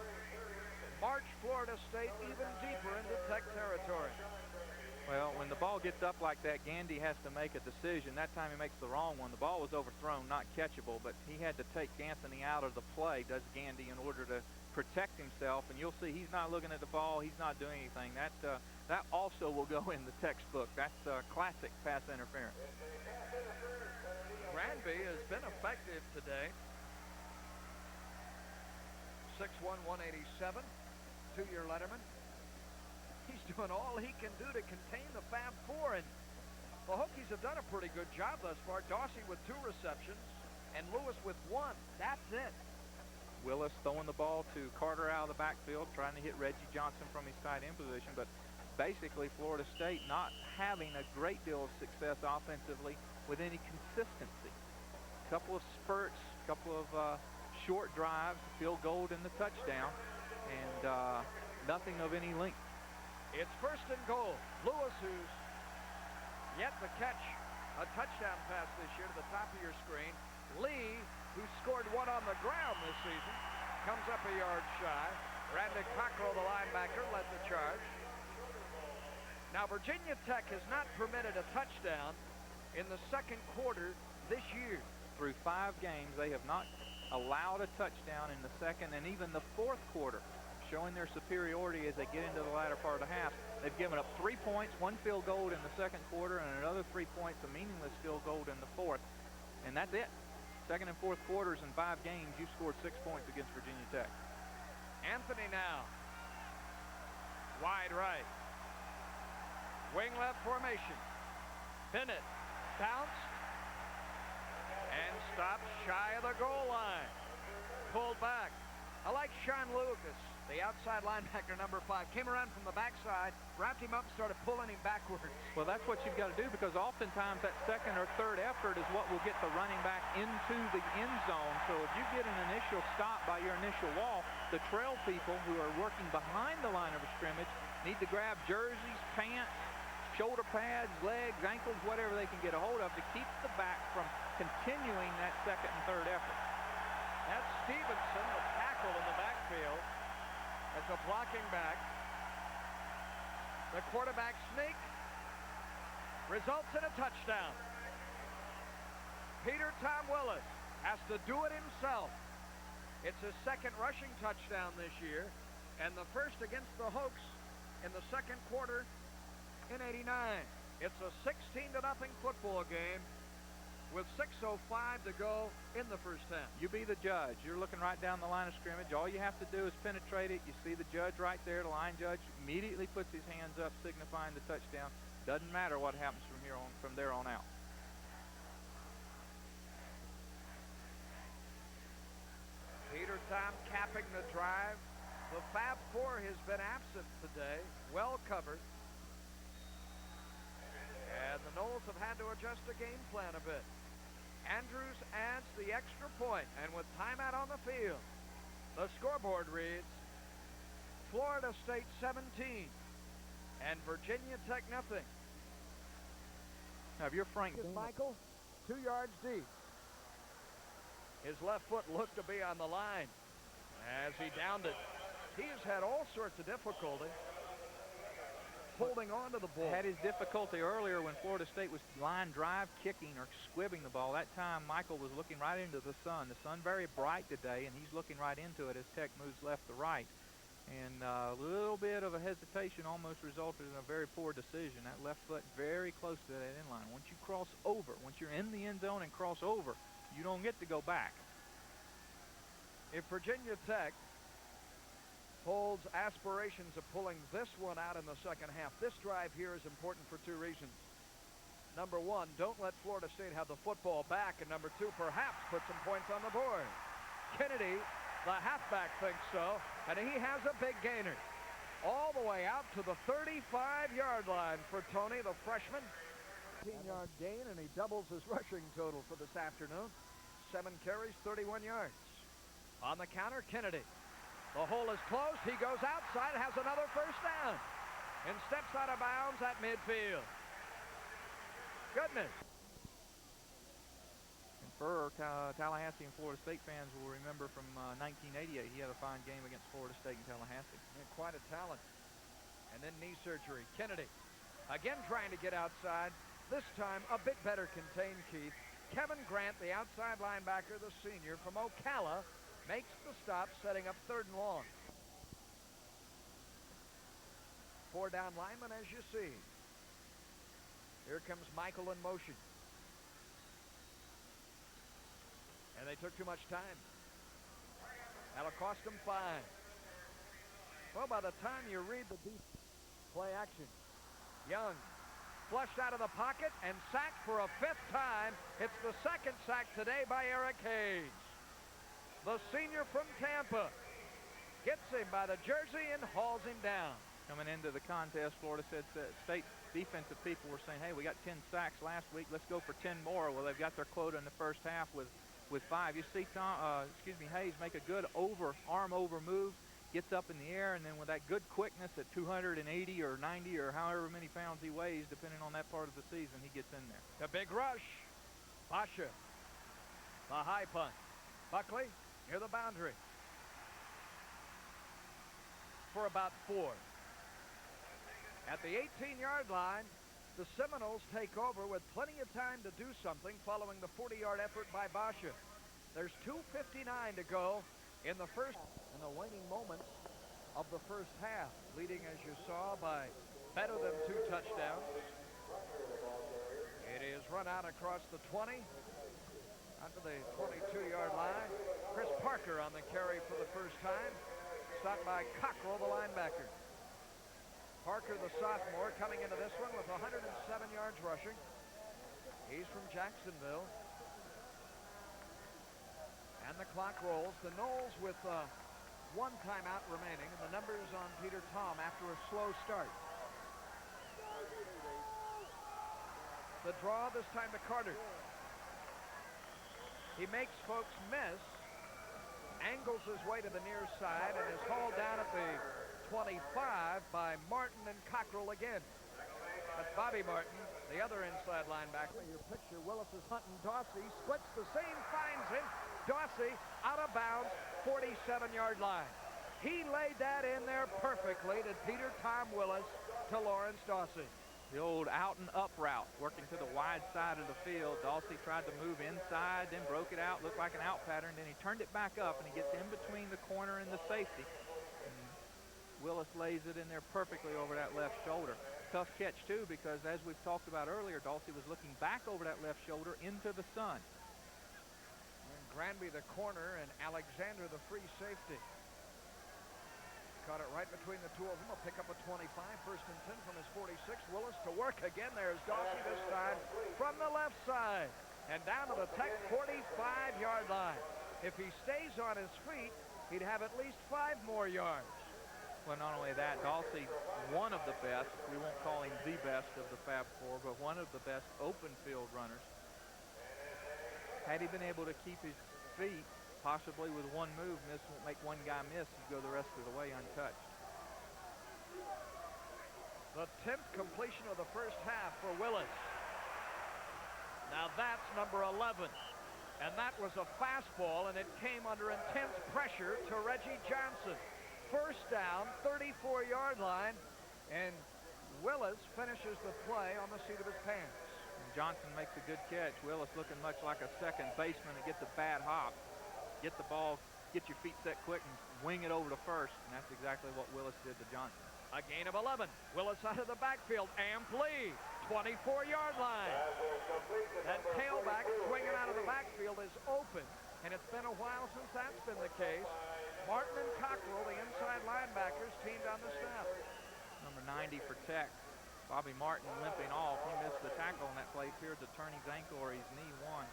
march Florida State even deeper into Tech territory. Well, when the ball gets up like that, Gandy has to make a decision. That time he makes the wrong one. The ball was overthrown, not catchable, but he had to take Anthony out of the play, does Gandy, in order to protect himself. And you'll see he's not looking at the ball. He's not doing anything. That also will go in the textbook. That's classic pass interference. Granby has been effective today. 6'1", 187, two-year letterman. He's doing all he can do to contain the Fab Four, and the Hokies have done a pretty good job thus far. Dawsey with 2 receptions, and Lewis with 1. That's it. Willis throwing the ball to Carter out of the backfield, trying to hit Reggie Johnson from his tight end position, but basically Florida State not having a great deal of success offensively with any consistency. A couple of spurts, a couple of short drives, field goal and the touchdown, and nothing of any length. It's 1st and goal. Lewis, who's yet to catch a touchdown pass this year, to the top of your screen. Lee, who scored 1 on the ground this season, comes up a yard shy. Randy Cockrell, the linebacker, led the charge. Now, Virginia Tech has not permitted a touchdown in the second quarter this year. Through 5 games, they have not allowed a touchdown in the second and even the fourth quarter, showing their superiority as they get into the latter part of the half. They've given up 3 points, 1 field goal in the second quarter, and another 3 points, a meaningless field goal in the fourth. And that's it. Second and fourth quarters in 5 games, you scored 6 points against Virginia Tech. Anthony now. Wide right. Wing left formation. Bennett bounced and stopped shy of the goal line. Pulled back. I like Sean Lucas, the outside linebacker, number 5. Came around from the backside, wrapped him up, and started pulling him backwards. Well, that's what you've got to do, because oftentimes that second or third effort is what will get the running back into the end zone. So if you get an initial stop by your initial wall, the trail people who are working behind the line of scrimmage need to grab jerseys, pants, shoulder pads, legs, ankles, whatever they can get a hold of to keep the back from continuing that second and third effort. That's Stevenson, the tackle in the backfield. As a blocking back. The quarterback sneak results in a touchdown. Peter Tom Willis has to do it himself. It's his second rushing touchdown this year, and the first against the Hoks in the second quarter in '89. It's a 16-0 football game with 6:05 to go in the first half. You be the judge. You're looking right down the line of scrimmage. All you have to do is penetrate it. You see the judge right there. The line judge immediately puts his hands up, signifying the touchdown. Doesn't matter what happens from there on out. Peter Tom capping the drive. The Fab Four has been absent today. Well covered. And the Noles have had to adjust the game plan a bit. Andrews adds the extra point, and with timeout on the field, the scoreboard reads Florida State 17 and Virginia Tech nothing. Now, if you're Frank Michael, 2 yards deep. His left foot looked to be on the line as he downed it. He has had all sorts of difficulty holding on to the ball. Had his difficulty earlier when Florida State was line drive kicking or squibbing the ball. That time Michael was looking right into the sun. The sun very bright today, and he's looking right into it as Tech moves left to right. And a little bit of a hesitation almost resulted in a very poor decision. That left foot very close to that end line. Once you cross over, once you're in the end zone and cross over, you don't get to go back. If Virginia Tech holds aspirations of pulling this one out in the second half, this drive here is important for 2 reasons. Number 1, don't let Florida State have the football back, and number 2, perhaps put some points on the board. Kennedy, the halfback, thinks so, and he has a big gainer. All the way out to the 35-yard line for Tony, the freshman. 15-yard gain, and he doubles his rushing total for this afternoon. 7 carries, 31 yards. On the counter, Kennedy. The hole is closed. He goes outside, has another first down, and steps out of bounds at midfield. Goodness. And Furr, Tallahassee and Florida State fans will remember from 1988, he had a fine game against Florida State and Tallahassee. And quite a talent. And then knee surgery. Kennedy again trying to get outside. This time a bit better contained, Keith. Kevin Grant, the outside linebacker, the senior from Ocala, makes the stop, setting up 3rd and long. 4 down linemen, as you see. Here comes Michael in motion. And they took too much time. That'll cost them 5. Well, by the time you read the deep play action, Young flushed out of the pocket and sacked for a 5th time. It's the 2nd sack today by Eric Hayes. The senior from Tampa gets him by the jersey and hauls him down. Coming into the contest, Florida State defensive people were saying, hey, we got 10 sacks last week. Let's go for 10 more. Well, they've got their quota in the first half with 5. You see Hayes make a good arm over move, gets up in the air, and then with that good quickness at 280 or 90 or however many pounds he weighs, depending on that part of the season, he gets in there. The big rush. Basha. The high punt. Buckley near the boundary. For about 4. At the 18-yard line, the Seminoles take over with plenty of time to do something following the 40-yard effort by Basha. There's 2:59 to go in the waning moments of the first half, leading, as you saw, by better than 2 touchdowns. It is run out across the 20, onto the 22-yard line. Chris Parker on the carry for the first time, stopped by Cockrell, the linebacker. Parker, the sophomore, coming into this one with 107 yards rushing. He's from Jacksonville. And the clock rolls. The Noles with 1 timeout remaining, and the numbers on Peter Tom after a slow start. The draw this time to Carter. He makes folks miss, angles his way to the near side, and is hauled down at the 25 by Martin and Cockrell again. That's Bobby Martin, the other inside linebacker. Your picture, Willis is hunting Dawsey, splits the seam, finds him. Dawsey out of bounds, 47-yard line. He laid that in there perfectly to Peter Tom Willis to Lawrence Dawsey. The old out and up route, working to the wide side of the field. Dawsey tried to move inside, then broke it out, looked like an out pattern, then he turned it back up, and he gets in between the corner and the safety. And Willis lays it in there perfectly over that left shoulder. Tough catch, too, because as we've talked about earlier, Dawsey was looking back over that left shoulder into the sun. And Granby, the corner, and Alexander, the free safety. Caught it right between the two of them. Will pick up a 25, 1st and 10 from his 46. Willis to work again. There's Dawsey this time from the left side. And down to the Tech 45-yard line. If he stays on his feet, he'd have at least 5 more yards. Well, not only that, Dawsey, one of the best, we won't call him the best of the Fab Four, but one of the best open field runners. Had he been able to keep his feet, possibly with one move, this won't make one guy miss, he'd go the rest of the way untouched. The 10th completion of the first half for Willis. Now that's number 11. And that was a fastball, and it came under intense pressure to Reggie Johnson. First down, 34-yard line, and Willis finishes the play on the seat of his pants. And Johnson makes a good catch. Willis looking much like a second baseman that gets a bad hop. Get the ball, get your feet set quick, and wing it over to first, and that's exactly what Willis did to Johnson. A gain of 11. Willis out of the backfield. Ampli, 24-yard line. That tailback swinging out of the backfield is open, and it's been a while since that's been the case. Martin and Cockrell, the inside linebackers, teamed on the snap. Number 90 for Tech, Bobby Martin limping off. He missed the tackle on that play, appeared to turn his ankle or his knee one,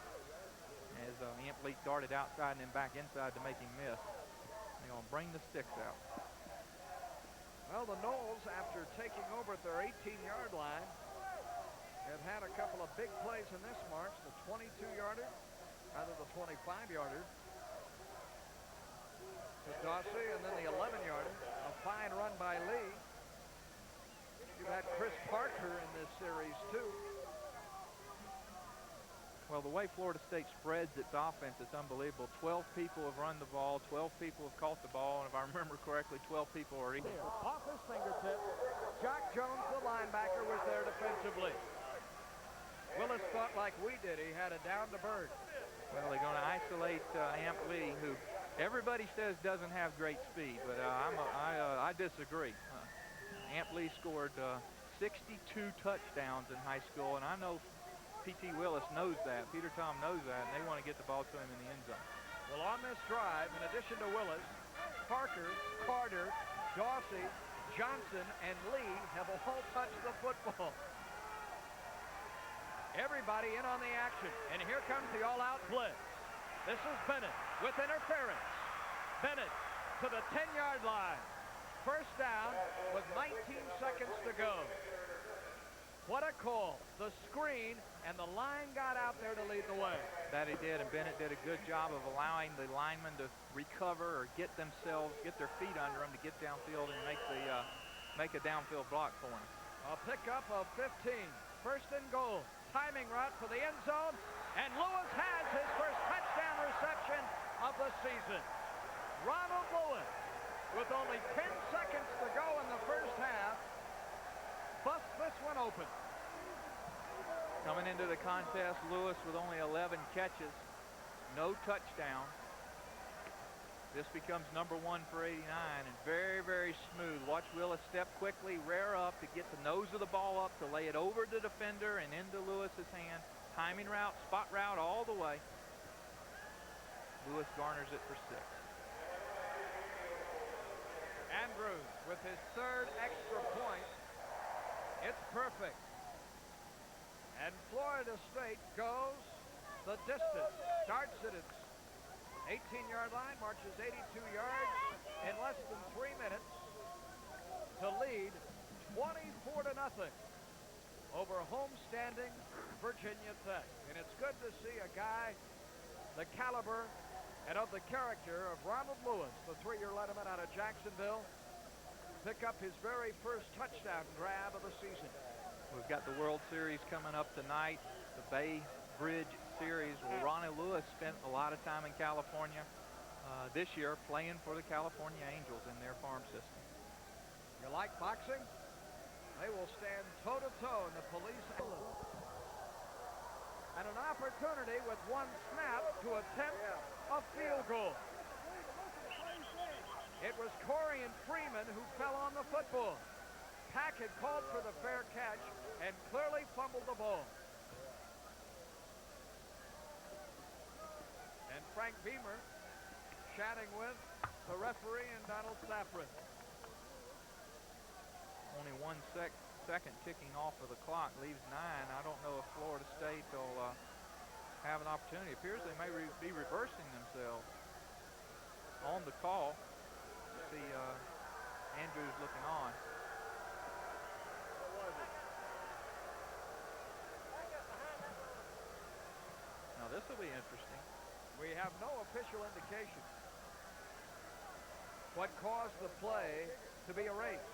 as Ampli darted outside and then back inside to make him miss. They're going to bring the sticks out. Well, the Noles, after taking over at their 18-yard line, have had a couple of big plays in this march. The 22-yarder, rather the 25-yarder, to Dawsey, and then the fine run by Lee. You've had Chris Parker in this series, too. Well, the way Florida State spreads its offense, it's unbelievable. 12 people have run the ball, 12 people have caught the ball, and if I remember correctly, 12 people are equal. Off his fingertips, Jock Jones, the linebacker, was there defensively. Willis thought like we did. He had it down to Bird. Well, they're going to isolate Amp Lee, who everybody says doesn't have great speed, but I disagree. Amp Lee scored 62 touchdowns in high school, and I know P.T. Willis knows that. Peter Tom knows that, and they want to get the ball to him in the end zone. Well, on this drive, in addition to Willis, Parker, Carter, Dawsey, Johnson, and Lee have all touched the football. Everybody in on the action, and here comes the all-out blitz. This is Bennett with interference. Bennett to the 10-yard line. First down with 19 seconds to go. What a call. The screen, and the line got out there to lead the way. That he did, and Bennett did a good job of allowing the linemen to recover or get their feet under them to get downfield and make a downfield block for him. A pickup of 15. First and goal. Timing route for the end zone, and Lewis has his first touchdown reception of the season. Ronald Lewis, with only 10 seconds to go in the first half, busts this one open. Coming into the contest, Lewis with only 11 catches, no touchdown. This becomes number 1 for 89, and very, very smooth. Watch Willis step quickly, rear up to get the nose of the ball up, to lay it over the defender and into Lewis's hand. Timing route, spot route all the way. Lewis garners it for 6. Andrews with his third extra point. It's perfect. And Florida State goes the distance. Starts at its 18-yard line, marches 82 yards in less than 3 minutes to lead 24-0 over homestanding Virginia Tech. And it's good to see a guy the caliber and of the character of Ronald Lewis, the 3-year letterman out of Jacksonville, pick up his very first touchdown grab of the season. We've got the World Series coming up tonight, the Bay Bridge Series. Well, Ronnie Lewis spent a lot of time in California this year playing for the California Angels in their farm system. You like boxing? They will stand toe-to-toe in the police. And an opportunity with one snap to attempt a field goal. It was Corian Freeman who fell on the football. Pack had called for the fair catch and clearly fumbled the ball. And Frank Beamer chatting with the referee and Donald Safran. Only 1 second ticking off of the clock leaves 9. I don't know if Florida State will have an opportunity. It appears they may be reversing themselves on the call. See Andrews looking on. Now this will be interesting. We have no official indication what caused the play to be erased.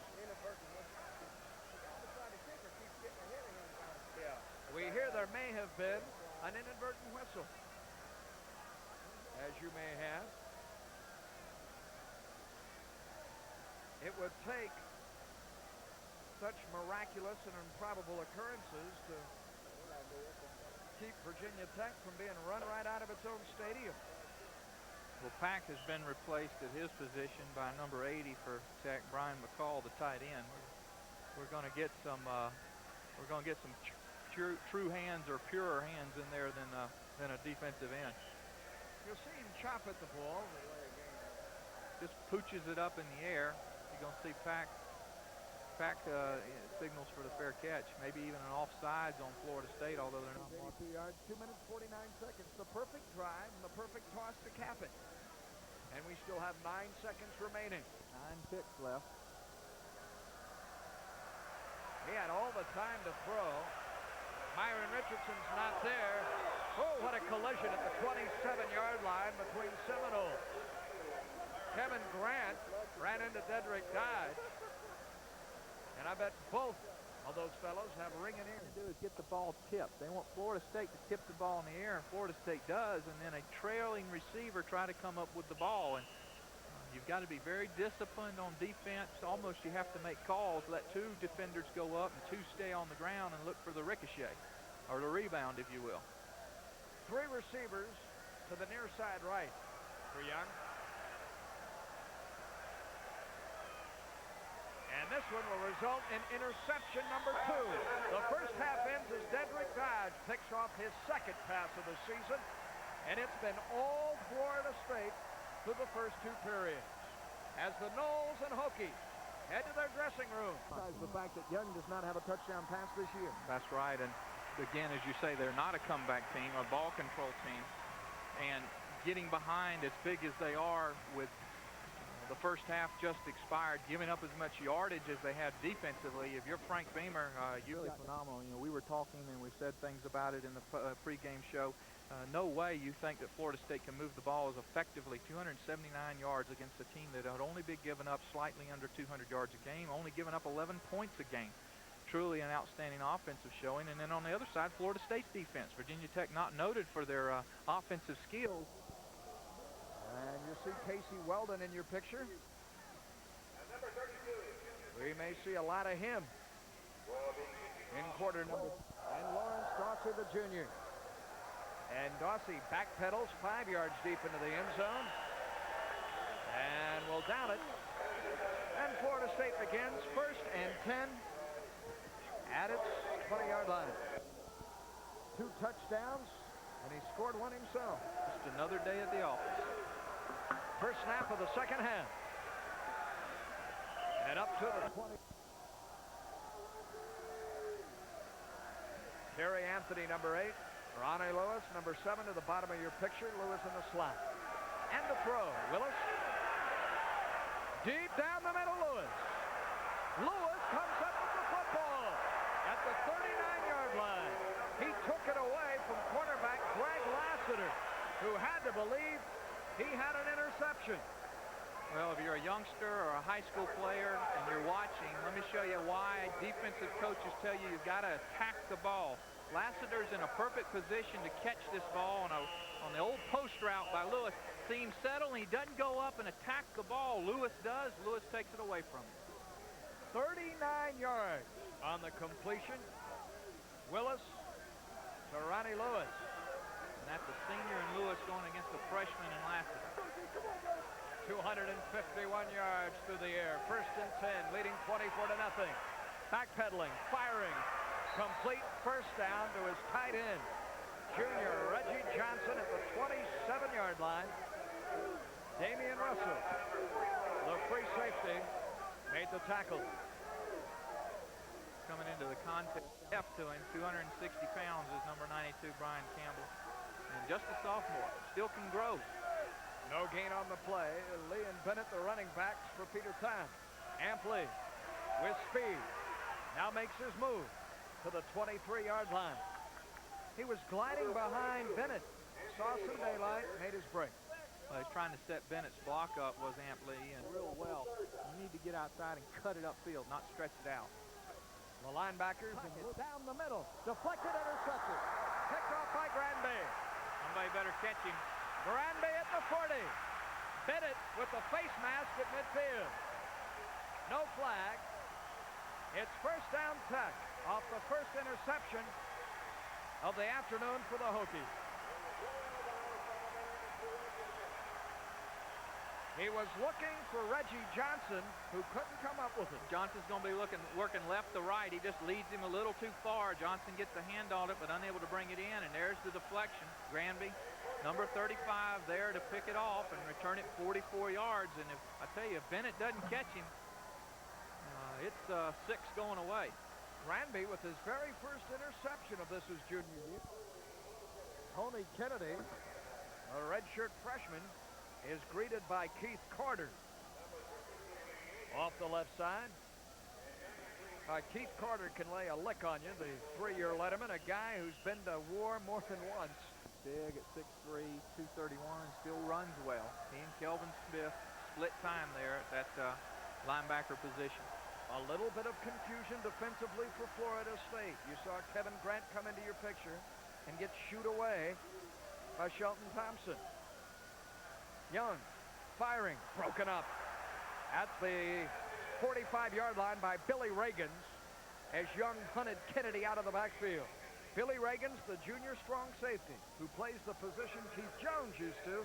We hear there may have been an inadvertent whistle, as you may have. It would take such miraculous and improbable occurrences to keep Virginia Tech from being run right out of its own stadium. Well, Pack has been replaced at his position by number 80 for Tech, Brian McCall, the tight end. We're going to get some true hands or purer hands in there than a defensive end. You'll see him chop at the ball. Just pooches it up in the air. You're going to see Pack signals for the fair catch. Maybe even an offsides on Florida State, although they're not. 82 yards, 2 minutes, 49 seconds. The perfect drive and the perfect toss to cap it. And we still have 9 seconds remaining. 9 picks left. He had all the time to throw. Myron Richardson's not there. Oh, what a collision at the 27-yard line between Seminole. Kevin Grant ran into Dedrick Dodge. And I bet both of those fellows have ringing ears. What they do is get the ball tipped. They want Florida State to tip the ball in the air, and Florida State does, and then a trailing receiver try to come up with the ball. And you've got to be very disciplined on defense. Almost you have to make calls, let two defenders go up and two stay on the ground and look for the ricochet, or the rebound, if you will. Three receivers to the near side right for Young. And this one will result in interception number 2. The first half ends as Dedrick Dodge picks off his second pass of the season. And it's been all Florida State through the first 2 periods. As the Noles and Hokies head to their dressing room. The fact that Young does not have a touchdown pass this year. That's right. And again, as you say, they're not a comeback team, a ball control team. And getting behind as big as they are with the first half just expired, giving up as much yardage as they have defensively. If you're Frank Beamer, you're really phenomenal. You know, we were talking and we said things about it in the pregame show. No way you think that Florida State can move the ball as effectively. 279 yards against a team that had only been given up slightly under 200 yards a game, only given up 11 points a game. Truly an outstanding offensive showing. And then on the other side, Florida State's defense. Virginia Tech not noted for their offensive skills. And you see Casey Weldon in your picture. We may see a lot of him in quarter number. And Lawrence Dawsey, the junior. And Dawsey backpedals 5 yards deep into the end zone. And will down it. And Florida State begins 1st and 10 at its 20-yard line. 2 touchdowns, and he scored one himself. Just another day at the office. First snap of the second half. And up to the 20. Terry Anthony, number 8. Ronnie Lewis, number 7, to the bottom of your picture. Lewis in the slot. And the throw. Willis. Deep down the middle, Lewis. Lewis comes up with the football at the 39-yard line. He took it away from cornerback Greg Lassiter, who had to believe he had an interception. Well, if you're a youngster or a high school player and you're watching, let me show you why defensive coaches tell you you've got to attack the ball. Lassiter's in a perfect position to catch this ball on the old post route by Lewis. Seems settled, and he doesn't go up and attack the ball. Lewis does. Lewis takes it away from him. 39 yards on the completion. Willis to Ronnie Lewis. And that's a senior in Lewis going against a freshman in Lassiter. 251 yards through the air. 1st and 10, leading 24-0. Backpedaling, firing, complete first down to his tight end, junior Reggie Johnson at the 27-yard line. Damian Russell, the free safety, made the tackle. Coming into the contest, left to him, 260 pounds, is number 92, Brian Campbell. And just a sophomore, still can grow. No gain on the play. Lee and Bennett, the running backs for Peter Pan. Ampli with speed. Now makes his move to the 23-yard line. He was gliding behind Bennett. Saw some daylight, made his break. Well, he's trying to set Bennett's block up, was Ampli, and real well. You need to get outside and cut it upfield, not stretch it out. The linebackers down the middle. Deflected, intercepted. Picked off by Granby. Somebody better catch him. Granby at the 40. Bennett with the face mask at midfield. No flag. It's first down Tech off the first interception of the afternoon for the Hokies. He was looking for Reggie Johnson, who couldn't come up with it. Johnson's going to be working left to right. He just leads him a little too far. Johnson gets a hand on it, but unable to bring it in, and there's the deflection. Granby, number 35, there to pick it off and return it 44 yards. And if I tell you, if Bennett doesn't catch him, it's 6 going away. Granby with his very first interception of this is junior year. Tony Kennedy, a redshirt freshman, is greeted by Keith Carter. Off the left side. Keith Carter can lay a lick on you, the 3-year letterman, a guy who's been to war more than once. Big at 6'3", 231, and still runs well. He and Kelvin Smith split time there at that linebacker position. A little bit of confusion defensively for Florida State. You saw Kevin Grant come into your picture and get shooed away by Shelton Thompson. Young firing, broken up at the 45-yard line by Billy Reagans as Young hunted Kennedy out of the backfield. Billy Reagans, the junior strong safety, who plays the position Keith Jones used to,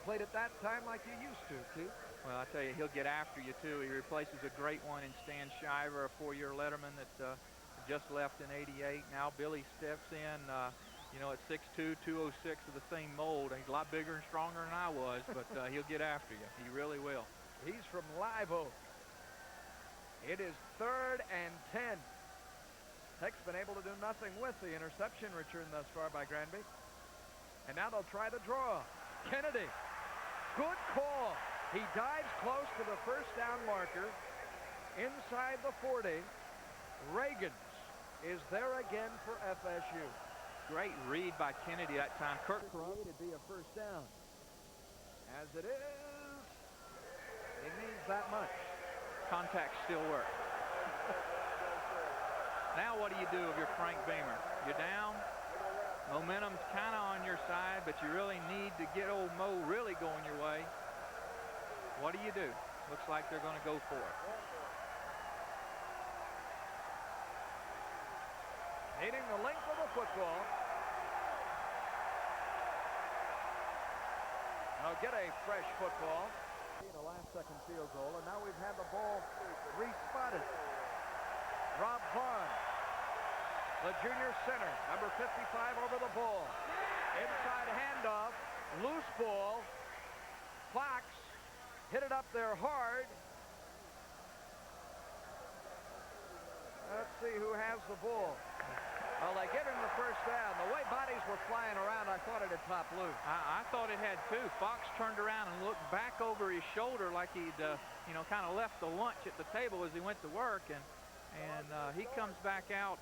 played at that time like you used to, Keith. Well, I tell you, he'll get after you, too. He replaces a great one in Stan Shiver, a 4-year letterman that just left in '88. Now Billy steps in, you know, at 6'2", 206 of the same mold. He's a lot bigger and stronger than I was, but he'll get after you. He really will. He's from Live Oak. It is 3rd and 10. Tech's been able to do nothing with the interception return thus far by Granby. And now they'll try the draw. Kennedy, good call. He dives close to the first down marker inside the 40. Reagans is there again for FSU. Great read by Kennedy that time. Kirk It'd be a first down. As it is, it means that much. Contact still works. Now what do you do if you're Frank Beamer? You're down. Momentum's kind of on your side, but you really need to get old Mo really going your way. What do you do? Looks like they're going to go for it. Needing the length of the football. Now get a fresh football. The last-second field goal, and now we've had the ball re-spotted. Rob Vaughn, the junior center, number 55 over the ball. Inside handoff, loose ball. Fox hit it up there hard. Let's see who has the ball. Well, they give him the first down. The way bodies were flying around, I thought it had popped loose. I thought it had too. Fox turned around and looked back over his shoulder like he'd, you know, kind of left the lunch at the table as he went to work, and he comes back out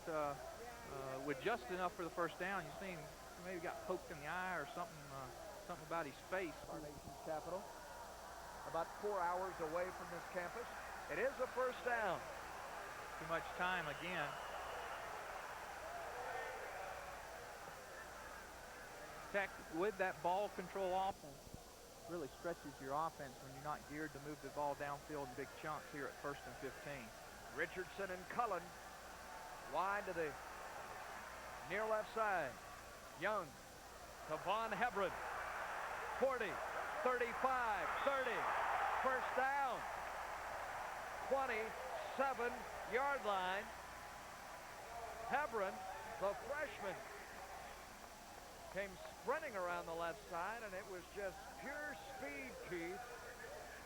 with just enough for the first down. You see him maybe got poked in the eye or something, something about his face. Our nation's capital, about 4 hours away from this campus. It is a first down. Too much time again. Tech, with that ball control offense, really stretches your offense when you're not geared to move the ball downfield in big chunks here at 1st and 15. Richardson and Cullen wide to the near left side. Young to Von Hebron. 40, 35, 30. First down. 27-yard line. Hebron, the freshman, came sprinting around the left side, and it was just pure speed, Keith,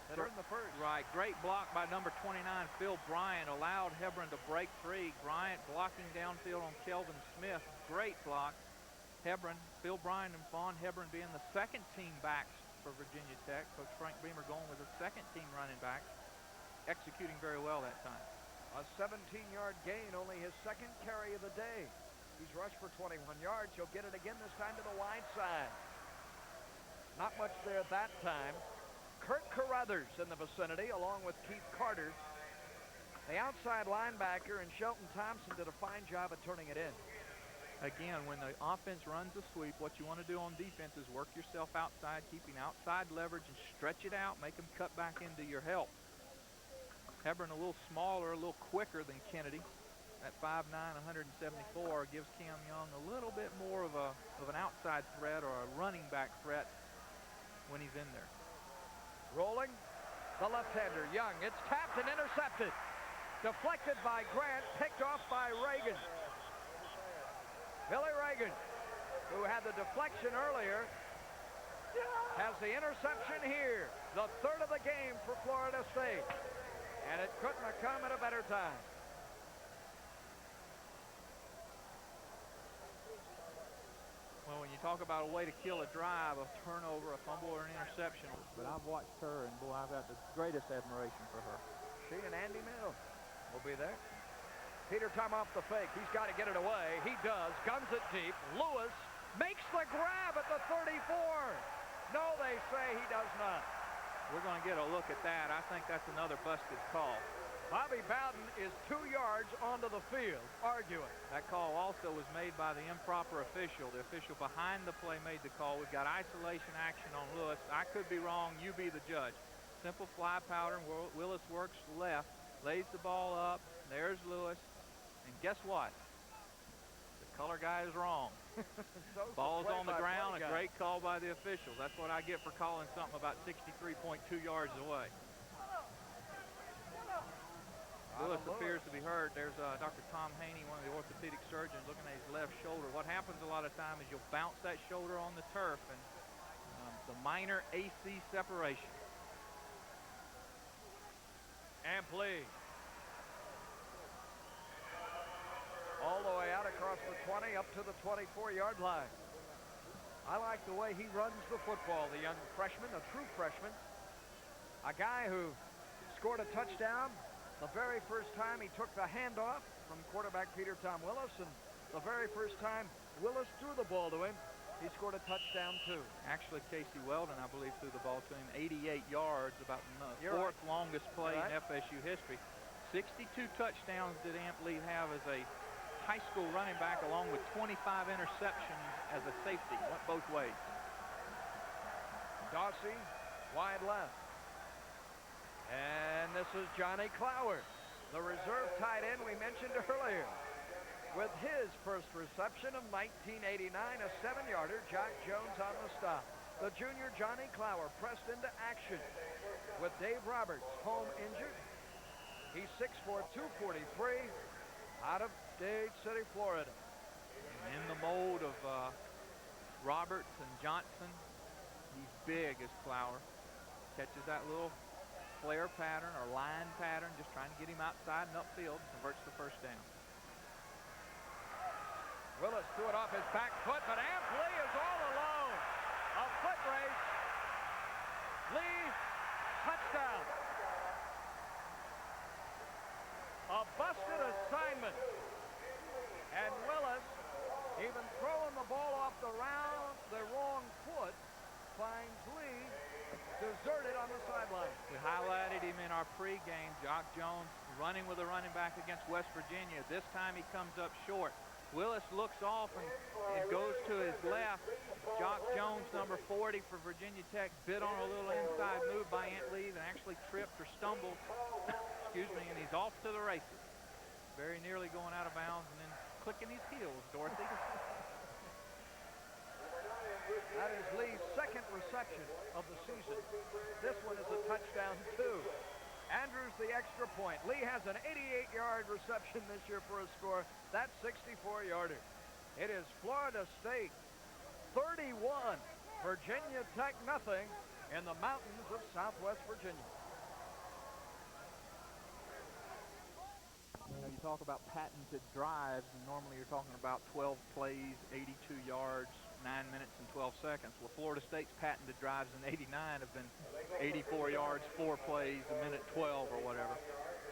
that earned the first. Right, great block by number 29, Phil Bryant, allowed Hebron to break free. Bryant blocking downfield on Kelvin Smith, great block. Hebron, Phil Bryant and Vaughn Hebron being the second team backs for Virginia Tech. Coach Frank Beamer going with the second team running back, executing very well that time. A 17-yard gain, only his second carry of the day. He's rushed for 21 yards. He'll get it again this time to the wide side. Not much there that time. Kurt Carruthers in the vicinity, along with Keith Carter. The outside linebacker, and Shelton Thompson did a fine job of turning it in. Again, when the offense runs a sweep, what you want to do on defense is work yourself outside, keeping outside leverage and stretch it out, make them cut back into your help. Hebron a little smaller, a little quicker than Kennedy. At 5'9", 174 gives Cam Young a little bit more of an outside threat or a running back threat when he's in there. Rolling, the left-hander, Young. It's tapped and intercepted. Deflected by Grant, picked off by Reagan. Billy Reagan, who had the deflection earlier, has the interception here. The third of the game for Florida State. And it couldn't have come at a better time. Well, when you talk about a way to kill a drive, a turnover, a fumble, or an interception. But I've watched her, and boy, I've got the greatest admiration for her. She and Andy Mills will be there. Peter Tom off the fake. He's got to get it away. He does. Guns it deep. Lewis makes the grab at the 34. No, they say he does not. We're going to get a look at that. I think that's another busted call. Bobby Bowden is 2 yards onto the field, arguing. That call also was made by the improper official. The official behind the play made the call. We've got isolation action on Lewis. I could be wrong. You be the judge. Simple fly pattern. Willis works left, lays the ball up. There's Lewis. And guess what? The color guy is wrong. Ball's on the ground. A great call by the official. That's what I get for calling something about 63.2 yards away. Lewis appears to be hurt. There's Dr. Tom Haney, one of the orthopedic surgeons, looking at his left shoulder. What happens a lot of time is you'll bounce that shoulder on the turf, and the minor AC separation. And play. All the way out across the 20, up to the 24-yard line. I like the way he runs the football, the young freshman, a true freshman. A guy who scored a touchdown the very first time he took the handoff from quarterback Peter Tom Willis, and the very first time Willis threw the ball to him, he scored a touchdown too. Actually, Casey Weldon, I believe, threw the ball to him 88 yards, about the fourth longest play in FSU history. 62 touchdowns did Amp Lee have as a high school running back, along with 25 interceptions as a safety. Went both ways. Dawsey, wide left. And this is Johnny Clower, the reserve tight end we mentioned earlier. With his first reception of 1989, a 7-yarder, Jock Jones on the stop. The junior Johnny Clower pressed into action with Dave Roberts, home injured. He's 6'4", 243, out of Dade City, Florida. In the mold of Roberts and Johnson, he's big as Clower. Catches that little flare pattern or line pattern, just trying to get him outside and upfield, converts the first down. Willis threw it off his back foot, but Amp Lee is all alone. A foot race. Lee, touchdown. A busted assignment. And Willis, even throwing the ball off the wrong foot, finds Lee deserted on the sideline. We highlighted him in our pregame. Jock Jones running with a running back against West Virginia. This time he comes up short. Willis looks off and it goes to his left. Jock Jones, number 40 for Virginia Tech, bit on a little inside move by Ant Lee and actually tripped or stumbled, excuse me, and he's off to the races. Very nearly going out of bounds and then clicking his heels, Dorothy. That is Lee's second reception of the season. This one is a touchdown too. Andrews the extra point. Lee has an 88-yard reception this year for a score. That's 64-yarder. It is Florida State 31, Virginia Tech nothing in the mountains of Southwest Virginia. You know, you talk about patented drives, and normally you're talking about 12 plays, 82 yards, 9 minutes and 12 seconds. Well, Florida State's patented drives in '89 have been 84 yards, 4 plays, a minute 12 or whatever.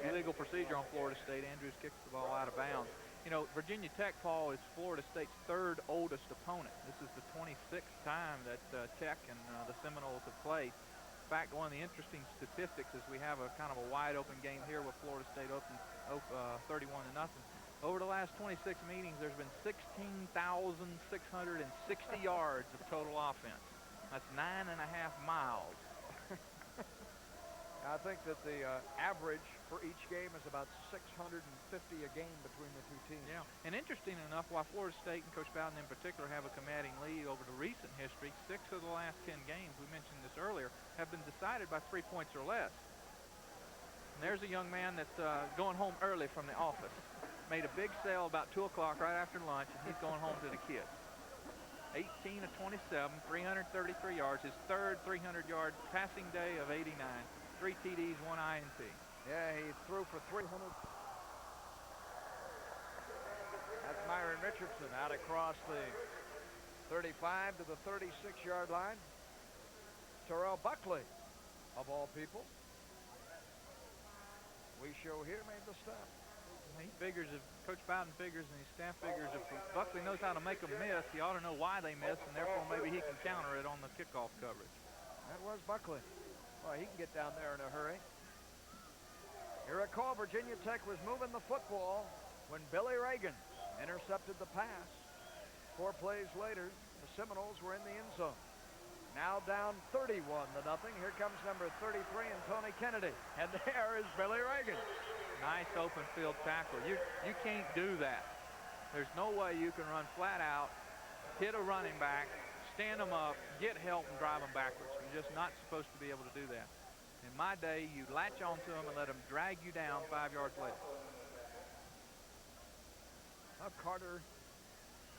Illegal procedure on Florida State. Andrews kicks the ball out of bounds. You know, Virginia Tech, Paul, is Florida State's third oldest opponent. This is the 26th time that Tech and the Seminoles have played. In fact, one of the interesting statistics is we have a kind of a wide open game here with Florida State 31-0. Over the last 26 meetings, there's been 16,660 yards of total offense. That's 9.5 miles. I think that the average for each game is about 650 a game between the two teams. Yeah, and interesting enough, while Florida State and Coach Bowden in particular have a commanding lead over the recent history, 6 of the last 10 games, we mentioned this earlier, have been decided by 3 points or less. And there's a young man that's going home early from the office. Made a big sale about 2 o'clock right after lunch, and he's going home to the kids. 18 of 27, 333 yards, his third 300-yard passing day of '89. 3 TDs, 1 INT. Yeah, he threw for 300. That's Myron Richardson out across the 35 to the 36-yard line. Terrell Buckley, of all people. We show here made the stop. He figures, if Coach Bowden figures and his staff figures, if Buckley knows how to make them miss, he ought to know why they miss, and therefore maybe he can counter it on the kickoff coverage. That was Buckley. Well, he can get down there in a hurry. You recall Virginia Tech was moving the football when Billy Reagan intercepted the pass. 4 plays later, the Seminoles were in the end zone. Now down 31-0. Here comes number 33 and Tony Kennedy. And there is Billy Reagan. Nice open field tackle. You can't do that. There's no way you can run flat out, hit a running back, stand them up, get help, and drive them backwards. You're just not supposed to be able to do that. In my day, you latch onto them and let them drag you down 5 yards later. Carter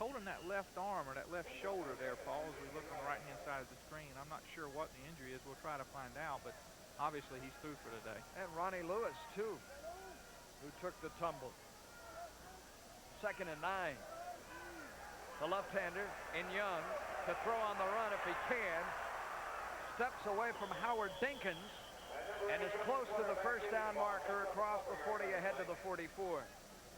holding that left arm or that left shoulder there, Paul, as we look on the right-hand side of the screen. I'm not sure what the injury is. We'll try to find out, but obviously he's through for today. And Ronnie Lewis, too, who took the tumble. 2nd and 9. The left-hander in Young to throw on the run if he can. Steps away from Howard Dinkins and is close to the first down marker across the 40 ahead to the 44.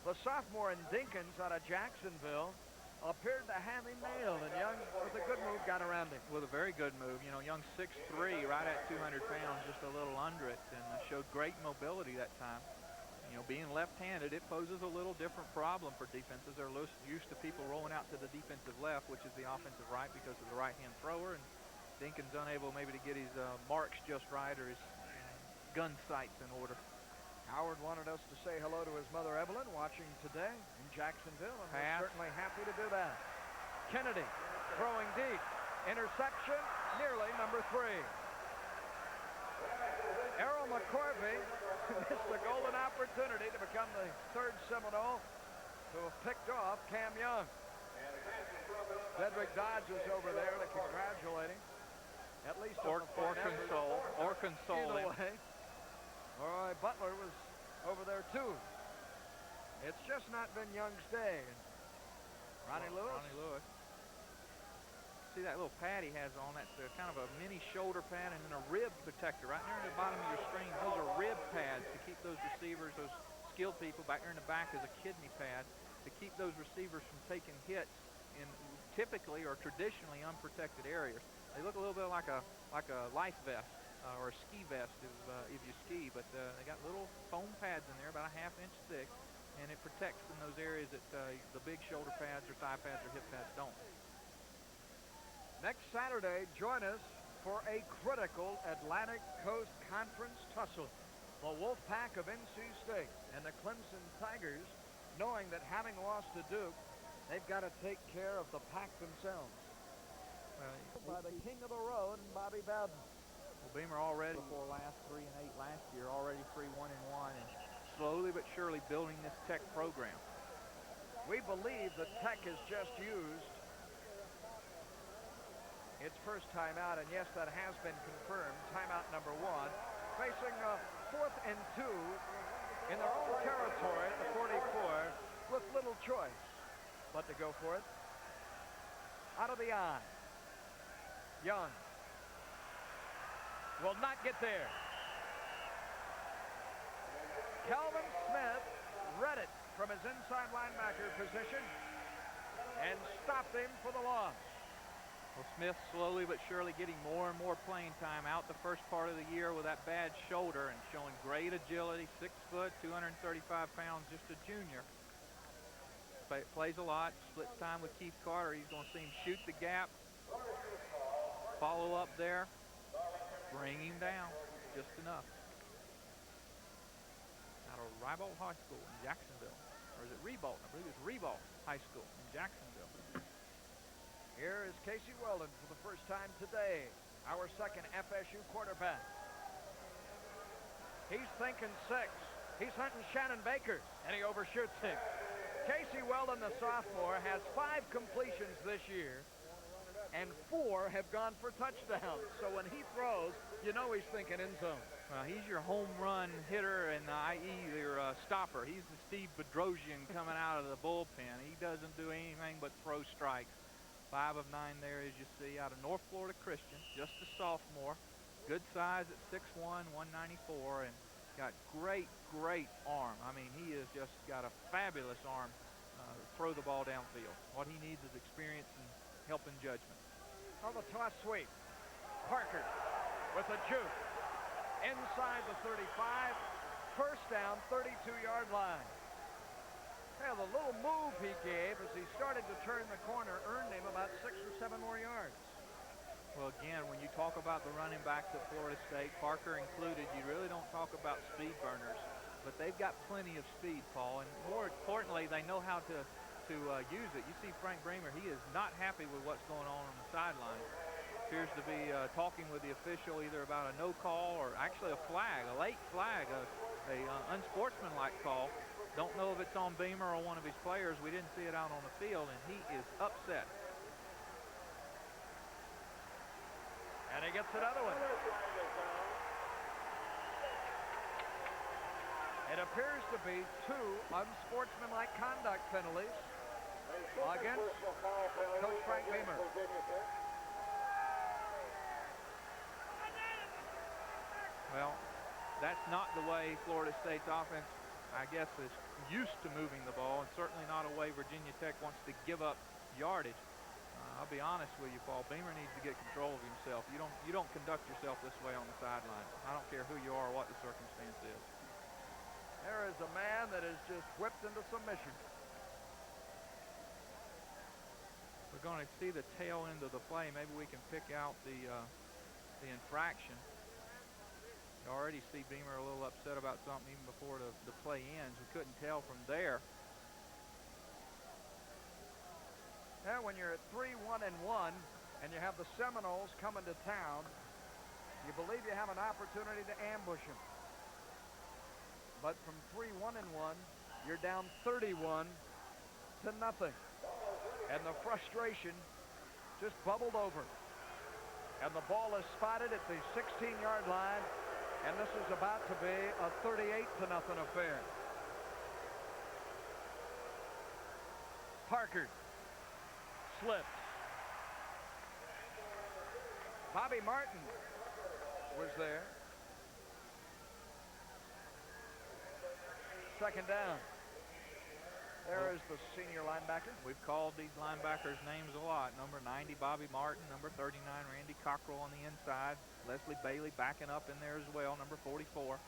The sophomore in Dinkins out of Jacksonville appeared to have him nailed, and Young, with a good move, got around him. With a very good move. You know, Young 6'3", right at 200 pounds, just a little under it, and showed great mobility that time. You know, being left-handed, it poses a little different problem for defenses. They're used to people rolling out to the defensive left, which is the offensive right, because of the right-hand thrower, and Dinkins unable maybe to get his marks just right or his gun sights in order. Howard wanted us to say hello to his mother Evelyn, watching today in Jacksonville, and we're certainly happy to do that. Kennedy throwing deep. Interception, nearly number 3. Errol McCorvey missed the golden opportunity to become the 3rd Seminole to have picked off Cam Young. Cedric Dodge was over there to congratulate him. At least or console Either him. way. Roy Butler was over there too. It's just not been Young's day. Ronnie Lewis. See that little pad he has on? That's kind of a mini shoulder pad and then a rib protector right there in the bottom of your screen. Those are rib pads to keep those receivers, those skilled people back there in the back is a kidney pad to keep those receivers from taking hits in typically or traditionally unprotected areas. They look a little bit like a life vest. Or a ski vest if you ski, but they got little foam pads in there about a ½ inch thick, and it protects in those areas that the big shoulder pads or thigh pads or hip pads don't. Next Saturday, join us for a critical Atlantic Coast Conference tussle. The Wolfpack of NC State and the Clemson Tigers, knowing that having lost to Duke, they've got to take care of the pack themselves. By the king of the road, Bobby Bowden. Well, Beamer already before last 3-8 last year, already 3-1-1, and slowly but surely building this Tech program. We believe that Tech has just used its first timeout, and yes, that has been confirmed. Timeout number 1, facing 4th and 2 in their own territory at the 44, with little choice but to go for it. Out of the eye, Young will not get there. Calvin Smith read it from his inside linebacker position and stopped him for the loss. Well, Smith slowly but surely getting more and more playing time out the first part of the year with that bad shoulder and showing great agility, 6 foot, 235 pounds, just a junior. Plays a lot, splits time with Keith Carter. He's going to see him shoot the gap, follow up there, bring him down just enough. Out of Ribault High School in Jacksonville. Or is it Ribault? I believe it's Ribault High School in Jacksonville. Here is Casey Weldon for the first time today, our 2nd FSU quarterback. He's thinking 6. He's hunting Shannon Baker, and he overshoots him. Casey Weldon, the sophomore, has 5 completions this year, and 4 have gone for touchdowns. So when he throws, you know he's thinking end zone. Well, he's your home run hitter and i.e. your stopper. He's the Steve Bedrosian coming out of the bullpen. He doesn't do anything but throw strikes. 5 of 9 there, as you see, out of North Florida Christian, just a sophomore. Good size at 6'1", 194, and got great arm. I mean, he has just got a fabulous arm to throw the ball downfield. What he needs is experience and helping judgment. On the toss sweep, Parker with a juke. inside the 35. First down, 32-yard line. Yeah, the little move he gave as he started to turn the corner earned him about 6 or 7 more yards. Well, again, when you talk about the running backs at Florida State, Parker included, you really don't talk about speed burners. But they've got plenty of speed, Paul, and more importantly, they know how to use it. You see Frank Beamer, he is not happy with what's going on the sideline. Appears to be talking with the official either about a no call or actually a flag, a late flag, a unsportsmanlike call. Don't know if it's on Beamer or one of his players. We didn't see it out on the field, and he is upset. And he gets another one. It appears to be 2 unsportsmanlike conduct penalties against Coach Frank Beamer. Well, that's not the way Florida State's offense, I guess, is used to moving the ball, and certainly not a way Virginia Tech wants to give up yardage. I'll be honest with you, Paul. Beamer needs to get control of himself. You don't conduct yourself this way on the sideline. I don't care who you are or what the circumstance is. There is a man that is just whipped into submission. We're going to see the tail end of the play. Maybe we can pick out the infraction. You already see Beamer a little upset about something even before the play ends. We couldn't tell from there. Yeah, when you're at 3-1-1 and you have the Seminoles coming to town, you believe you have an opportunity to ambush them. But from 3-1-1, you're down 31-0. And the frustration just bubbled over. And the ball is spotted at the 16-yard line. And this is about to be a 38-0 affair. Parker slips. Bobby Martin was there. Second down. There is the senior linebacker. We've called these linebackers names a lot. Number 90, Bobby Martin. Number 39, Randy Cockrell on the inside. Leslie Bailey backing up in there as well, number 44.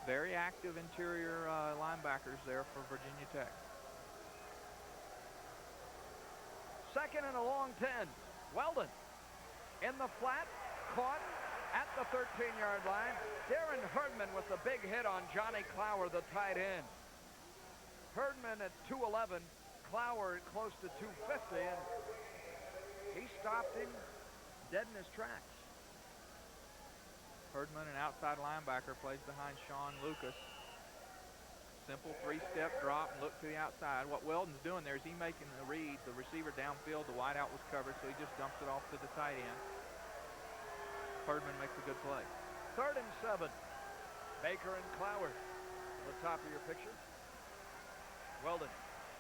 Very active interior linebackers there for Virginia Tech. Second and a long 10. Weldon in the flat, caught at the 13-yard line. Darren Herdman with the big hit on Johnny Clower, the tight end. Herdman at 211, Clower close to 250, and he stopped him dead in his tracks. Herdman, an outside linebacker, plays behind Sean Lucas. Simple 3-step drop and look to the outside. What Weldon's doing there is he making the read. The receiver downfield, the wideout was covered, so he just dumps it off to the tight end. Herdman makes a good play. 3rd and 7. Baker and Clower on the top of your picture. Weldon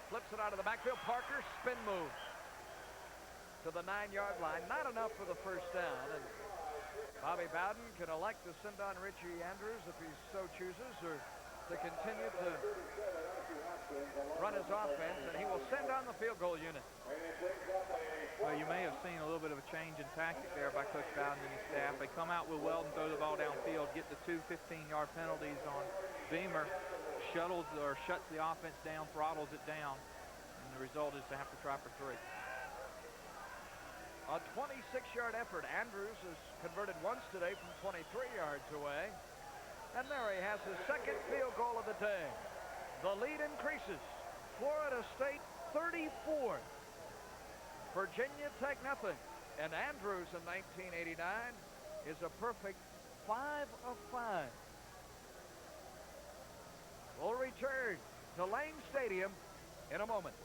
flips it out of the backfield. Parker spin moves to the 9-yard line. Not enough for the first down. And Bobby Bowden can elect to send on Richie Andrews if he so chooses, or to continue to run his offense, and he will send on the field goal unit. Well, you may have seen a little bit of a change in tactic there by Coach Bowden and his staff. They come out with Weldon, throw the ball downfield, get the 2 15-yard penalties on Beamer, shuttles or shuts the offense down, throttles it down, and the result is to have to try for 3. A 26-yard effort. Andrews has converted once today from 23 yards away. And there he has his second field goal of the day. The lead increases. Florida State 34. Virginia Tech nothing. And Andrews in 1989 is a perfect 5 of 5. We'll return to Lane Stadium in a moment.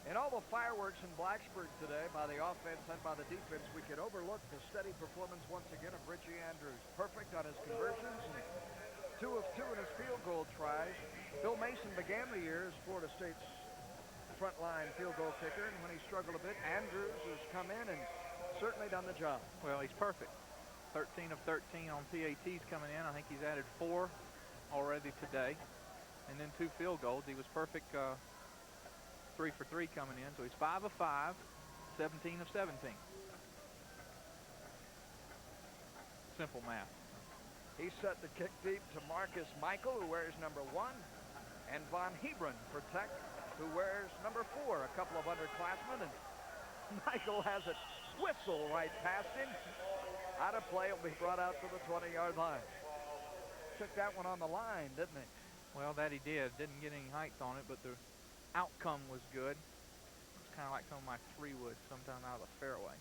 In all the fireworks in Blacksburg today by the offense and by the defense, we could overlook the steady performance once again of Richie Andrews. Perfect on his conversions and 2 of 2 in his field goal tries. Bill Mason began the year as Florida State's frontline field goal kicker, and when he struggled a bit, Andrews has come in and certainly done the job. Well, he's perfect. 13 of 13 on PATs coming in. I think he's added 4 already today, and then 2 field goals. He was perfect 3 for 3 coming in, so he's 5 of 5, 17 of 17. Simple math. He set the kick deep to Marcus Michael, who wears number 1, and Von Hebron for Tech, who wears number 4, a couple of underclassmen, and Michael has it whistle right past him. Out of play, it'll be brought out to the 20-yard line. Took that one on the line, didn't he? Well, that he did. Didn't get any height on it, but the outcome was good. It's kind of like some of my 3 would sometime out of the fairway.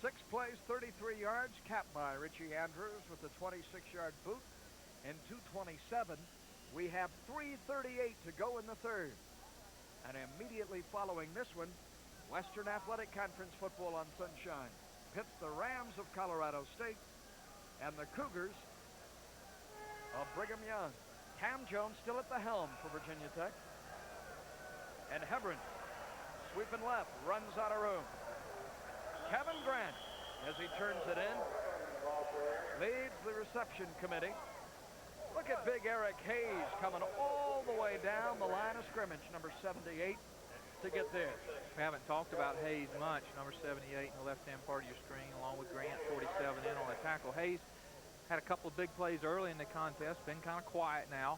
6 plays, 33 yards, capped by Richie Andrews with a 26-yard boot. In 2:27, we have 3:38 to go in the third. And immediately following this one, Western Athletic Conference football on Sunshine pits the Rams of Colorado State and the Cougars of Brigham Young. Cam Jones still at the helm for Virginia Tech. And Hebron, sweeping left, runs out of room. Kevin Grant, as he turns it in, leads the reception committee. Look at big Eric Hayes coming all the way down the line of scrimmage, number 78, to get there. We haven't talked about Hayes much, number 78 in the left-hand part of your screen, along with Grant, 47 in on the tackle. Hayes had a couple of big plays early in the contest, been kind of quiet now.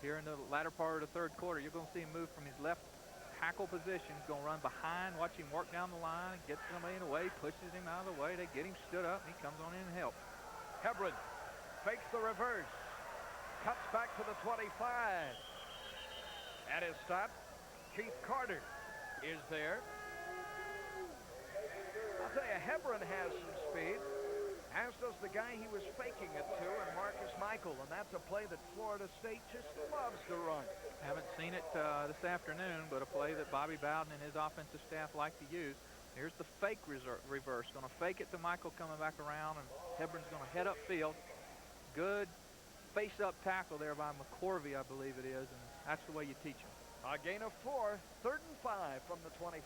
Here in the latter part of the third quarter, you're going to see him move from his left tackle position. He's going to run behind, watch him work down the line, get somebody in the way, pushes him out of the way. They get him stood up, and he comes on in and helps. Hebron fakes the reverse, cuts back to the 25, and is stopped. Keith Carter is there. I'll tell you, Hebron has some speed, as does the guy he was faking it to, and Marcus Michael, and that's a play that Florida State just loves to run. Haven't seen it this afternoon, but a play that Bobby Bowden and his offensive staff like to use. Here's the fake reverse. Going to fake it to Michael coming back around, and Hebron's going to head upfield. Good face-up tackle there by McCorvey, I believe it is, and that's the way you teach him. A gain of 4, 3rd and 5 from the 25.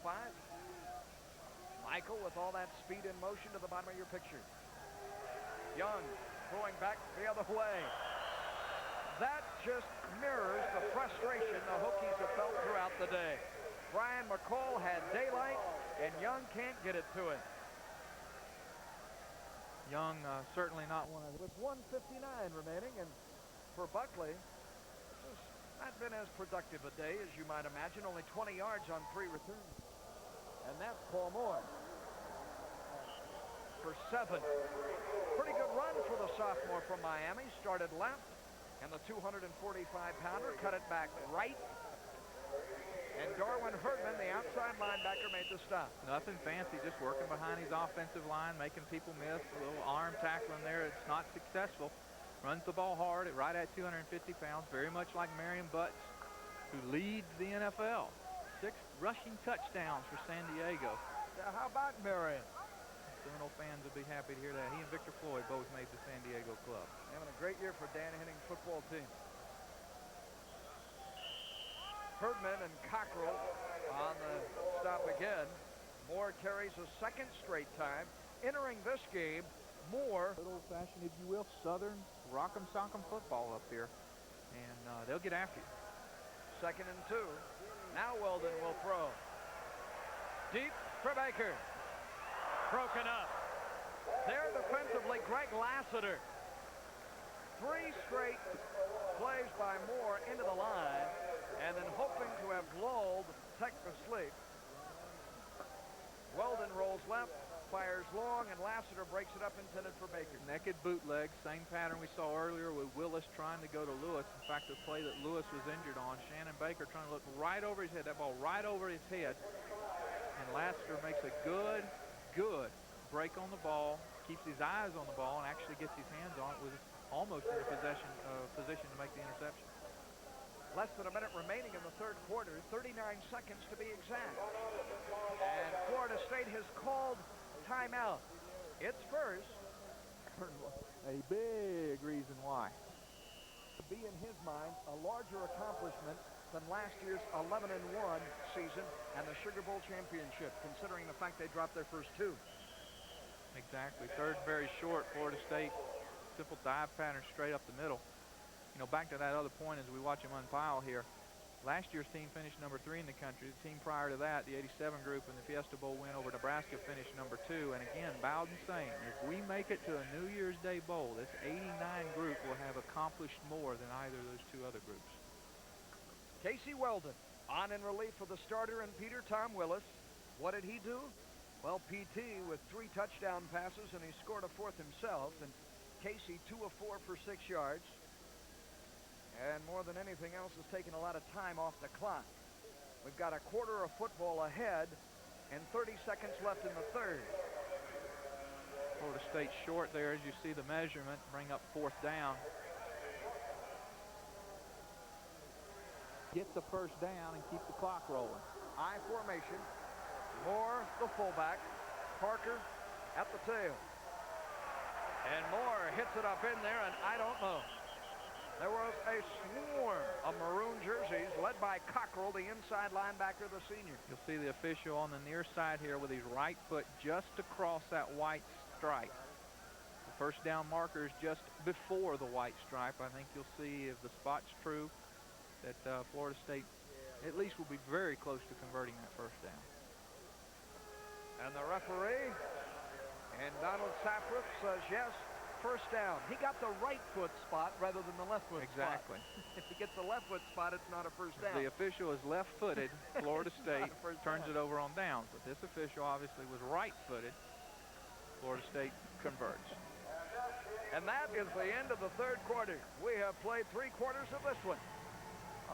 Michael with all that speed in motion to the bottom of your picture. Young throwing back the other way. That just mirrors the frustration the Hokies have felt throughout the day. Brian McCall had daylight, and Young can't get it to him. Young certainly not one of With 1:59 remaining, and for Buckley, this has not been as productive a day as you might imagine. Only 20 yards on 3 returns. And that's Paul Moore for 7. Pretty good run for the sophomore from Miami. Started left, and the 245-pounder cut it back right. And Darwin Herdman, the outside linebacker, made the stop. Nothing fancy, just working behind his offensive line, making people miss. A little arm tackling there. It's not successful. Runs the ball hard at right at 250 pounds, very much like Marion Butts, who leads the NFL. 6 rushing touchdowns for San Diego. How about Marion? Seminole fans will be happy to hear that. He and Victor Floyd both made the San Diego club. Having a great year for Dan Henning's football team. Herdman and Cockrell on the stop again. Moore carries a 2nd straight time. Entering this game, Moore. Old-fashioned, if you will, Southern rock'em sock'em football up here. And they'll get after you. 2nd and 2. Now Weldon will throw. Deep for Baker. Broken up. There defensively, Greg Lassiter. 3 straight plays by Moore into the line, and then hoping to have lulled Tech to sleep. Weldon rolls left, fires long, and Lassiter breaks it up, intended for Baker. Naked bootleg, same pattern we saw earlier with Willis trying to go to Lewis. In fact, the play that Lewis was injured on, Shannon Baker trying to look right over his head, that ball right over his head. And Lassiter makes a good break on the ball, keeps his eyes on the ball, and actually gets his hands on it, was almost in a position to make the interception. Less than a minute remaining in the third quarter, 39 seconds to be exact. And Florida State has called timeout. It's first. A big reason why. To be in his mind a larger accomplishment than last year's 11-1 season and the Sugar Bowl championship, considering the fact they dropped their first 2. Exactly. Third very short. Florida State, simple dive pattern straight up the middle. You know, back to that other point as we watch him unpile here. Last year's team finished number 3 in the country. The team prior to that, the 87 group in the Fiesta Bowl win over Nebraska, finished number 2. And again, Bowden saying, if we make it to a New Year's Day Bowl, this 89 group will have accomplished more than either of those 2 other groups. Casey Weldon on in relief for the starter and Peter Tom Willis. What did he do? Well, PT with 3 touchdown passes, and he scored a 4th himself. And Casey 2 of 4 for 6 yards. And more than anything else, has taken a lot of time off the clock. We've got a quarter of football ahead and 30 seconds left in the third. Florida State short there as you see the measurement. Bring up 4th down. Get the first down and keep the clock rolling. I formation. Moore, the fullback. Parker at the tail. And Moore hits it up in there, and I don't know. There was a swarm of maroon jerseys led by Cockrell, the inside linebacker, the senior. You'll see the official on the near side here with his right foot just across that white stripe. The first down marker is just before the white stripe. I think you'll see, if the spot's true, that Florida State at least will be very close to converting that first down. And the referee, and Donald Saffron says yes. First down. He got the right foot spot rather than the left foot exactly. spot. If he gets the left foot spot, it's not a first down. The official is left-footed. Florida State turns it over on downs. But this official obviously was right-footed. Florida State converts. And that is the end of the third quarter. We have played 3 quarters of this one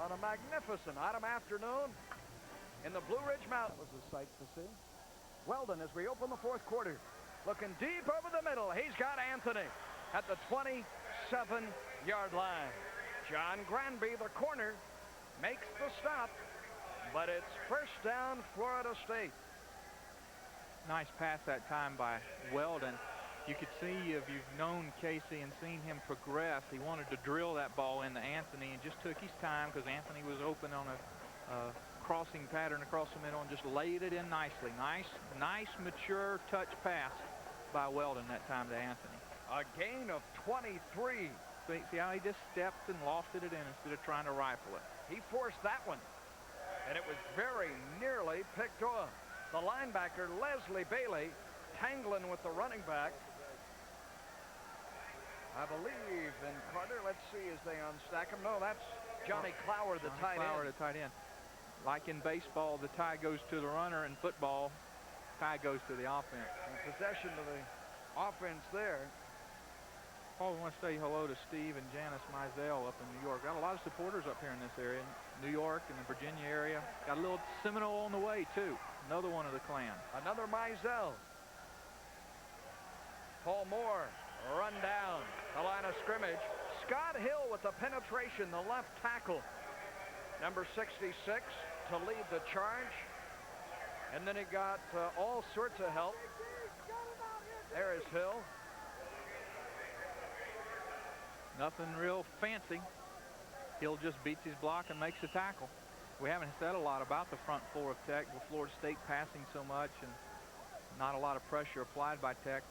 on a magnificent autumn afternoon in the Blue Ridge Mountains. Was a sight to see. Weldon, as we open the fourth quarter, looking deep over the middle. He's got Anthony at the 27-yard line. John Granby, the corner, makes the stop, but it's first down, Florida State. Nice pass that time by Weldon. You could see, if you've known Casey and seen him progress, he wanted to drill that ball into Anthony and just took his time because Anthony was open on a crossing pattern across the middle and just laid it in nicely. Nice, mature touch pass by Weldon that time to Anthony. A gain of 23. See how he just stepped and lofted it in instead of trying to rifle it. He forced that one, and it was very nearly picked off. The linebacker, Leslie Bailey, tangling with the running back. I believe in Carter. Let's see as they unstack him. No, that's Johnny Clower, the tight end. Clower, the tight end. Like in baseball, the tie goes to the runner. In football, tie goes to the offense. And possession to the offense there. Paul, we want to say hello to Steve and Janice Mizell up in New York. Got a lot of supporters up here in this area, New York and the Virginia area. Got a little Seminole on the way, too. Another one of the clan. Another Mizell. Paul Moore run down the line of scrimmage. Scott Hill with the penetration, the left tackle. Number 66 to lead the charge. And then he got all sorts of help. There is Hill. Nothing real fancy. Hill just beats his block and makes a tackle. We haven't said a lot about the front four of Tech, with Florida State passing so much and not a lot of pressure applied by Tech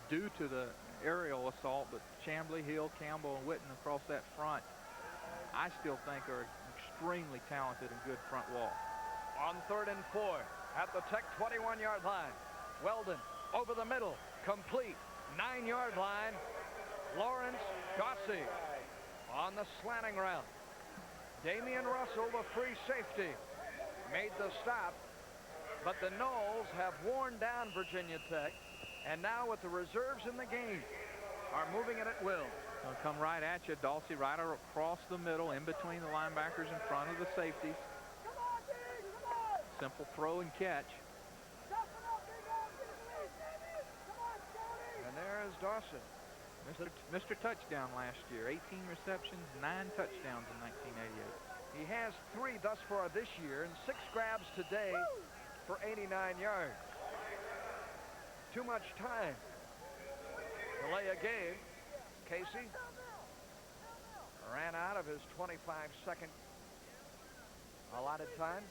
due to the aerial assault, but Chamblee, Hill, Campbell, and Witten across that front, I still think are extremely talented and good front wall. On 3rd and 4 at the Tech 21-yard line. Weldon over the middle, complete, 9-yard line. Lawrence Gossey on the slanting route. Damian Russell, the free safety, made the stop, but the Noles have worn down Virginia Tech, and now with the reserves in the game, are moving it at will. They'll come right at you. Dawsey right across the middle, in between the linebackers in front of the safeties. Simple throw and catch. And there's Dawson. Mr. Touchdown last year. 18 receptions, 9 touchdowns in 1988. He has 3 thus far this year and 6 grabs today for 89 yards. Too much time. Delay a game. Casey ran out of his 25-second allotted time.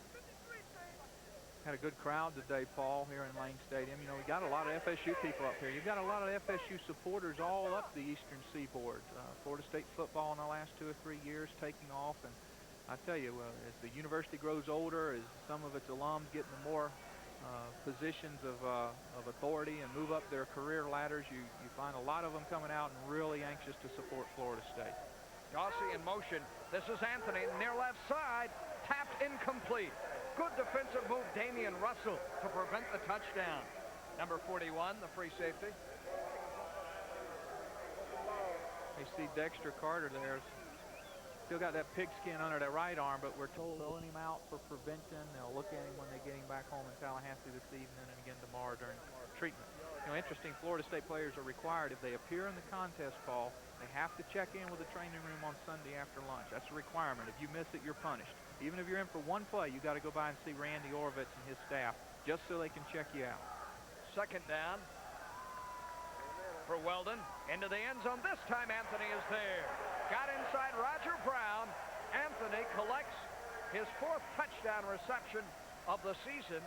Had a good crowd today, Paul, here in Lane Stadium. You know, we got a lot of FSU people up here. You've got a lot of FSU supporters all up the Eastern Seaboard. Florida State football in the last 2 or 3 years taking off, and I tell you, as the university grows older, as some of its alums get into more positions of authority and move up their career ladders, you find a lot of them coming out and really anxious to support Florida State. Gossi in motion. This is Anthony, near left side. Tapped incomplete. Good defensive move, Damian Russell, to prevent the touchdown. Number 41, the free safety. You see Dexter Carter there. Still got that pigskin under that right arm, but we're told throwing him out for prevention. They'll look at him when they get him back home in Tallahassee this evening and again tomorrow during treatment. You know, interesting, Florida State players are required, if they appear in the contest call, they have to check in with the training room on Sunday after lunch. That's a requirement. If you miss it, you're punished. Even if you're in for one play, you got to go by and see Randy Orvitz and his staff just so they can check you out. Second down for Weldon. Into the end zone. This time Anthony is there. Got inside Roger Brown. Anthony collects his 4th touchdown reception of the season.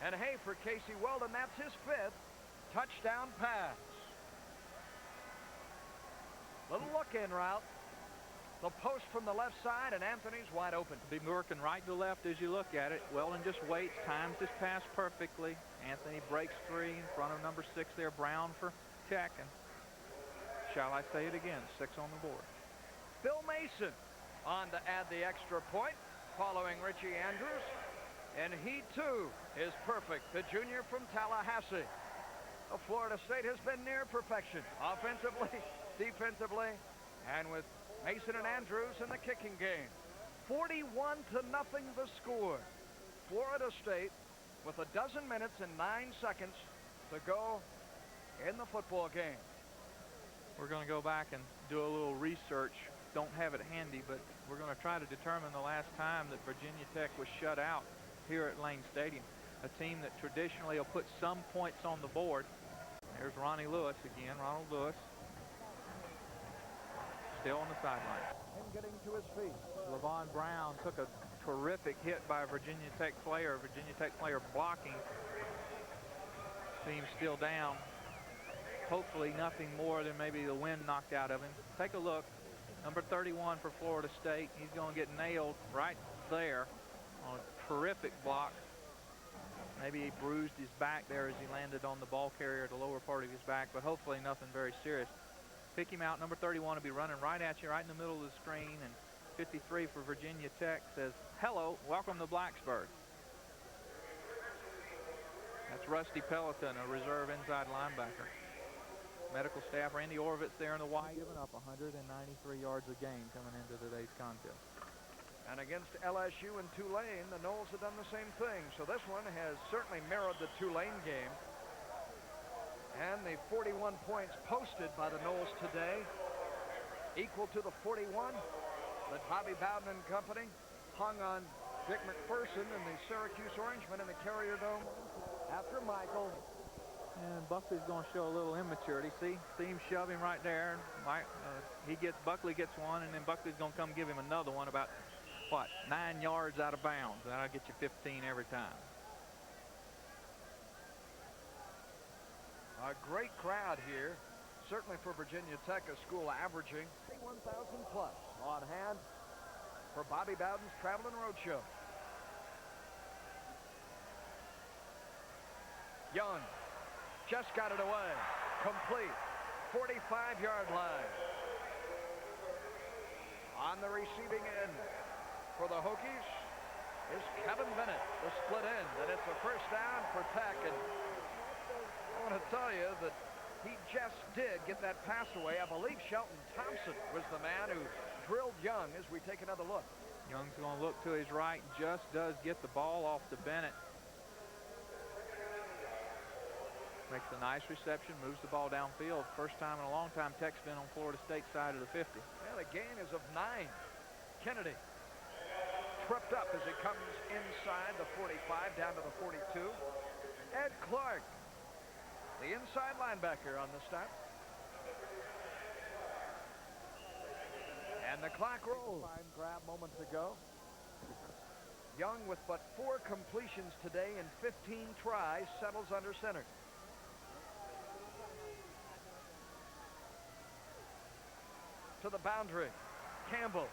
And hey, for Casey Weldon, that's his 5th touchdown pass. Little look-in route. The post from the left side, and Anthony's wide open. Be working right to left as you look at it. Weldon just waits, times his pass perfectly. Anthony breaks free in front of number 6 there, Brown for check. And shall I say it again, 6 on the board. Bill Mason on to add the extra point, following Richie Andrews. And he, too, is perfect. The junior from Tallahassee. Florida State has been near perfection, offensively, defensively, and with Mason and Andrews in the kicking game. 41-0 the score. Florida State with 12 minutes and 9 seconds to go in the football game. We're going to go back and do a little research. Don't have it handy, but we're going to try to determine the last time that Virginia Tech was shut out here at Lane Stadium. A team that traditionally will put some points on the board. There's Ronnie Lewis again, Ronald Lewis. Still on the sideline. And getting to his feet. Levon Brown took a terrific hit by a Virginia Tech player. Virginia Tech player blocking. Seems still down. Hopefully nothing more than maybe the wind knocked out of him. Take a look. Number 31 for Florida State. He's going to get nailed right there on a terrific block. Maybe he bruised his back there as he landed on the ball carrier, the lower part of his back, but hopefully nothing very serious. Pick him out. Number 31 will be running right at you, right in the middle of the screen. And 53 for Virginia Tech says, hello, welcome to Blacksburg. That's Rusty Pelleton, a reserve inside linebacker. Medical staff, Randy Orvitz there in the white, giving up 193 yards a game coming into today's contest. And against LSU and Tulane, the Noles have done the same thing. So this one has certainly mirrored the Tulane game. And the 41 points posted by the Noles today equal to the 41 that Bobby Bowden and company hung on Dick McPherson and the Syracuse Orangemen in the Carrier Dome after Michael. And Buckley's going to show a little immaturity. See him shove him right there. Buckley gets one, and then Buckley's going to come give him another one about, 9 yards out of bounds. That'll get you 15 every time. A great crowd here, certainly for Virginia Tech, a school averaging 1,000 plus on hand for Bobby Bowden's Traveling Roadshow. Young just got it away, complete, 45-yard line. On the receiving end for the Hokies is Kevin Bennett, the split end, and it's a first down for Tech. And I want to tell you that he just did get that pass away. I believe Shelton Thompson was the man who drilled Young as we take another look. Young's going to look to his right, just does get the ball off to Bennett. Makes a nice reception, moves the ball downfield. First time in a long time Tech's been on Florida State side of the 50. Yeah, the gain is of 9. Kennedy tripped up as he comes inside the 45 down to the 42. Ed Clark, the inside linebacker on the stop. And the clock rolls. Fine grab moments ago. Young, with but 4 completions today and 15 tries, settles under center. To the boundary. Campbell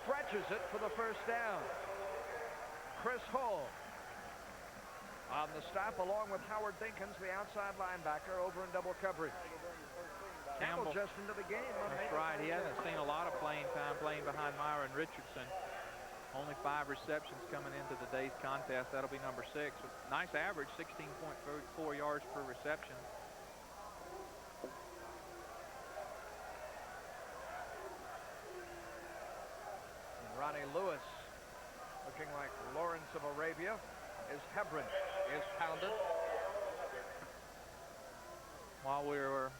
stretches it for the first down. Chris Hull on the stop, along with Howard Dinkins, the outside linebacker, over in double coverage. Campbell just into the game. That's right. He hasn't seen a lot of playing time playing behind Myron Richardson. Only 5 receptions coming into the day's contest. That'll be number 6. Nice average, 16.4 yards per reception. And Ronnie Lewis, looking like Lawrence of Arabia, as Hebron is pounded. While we were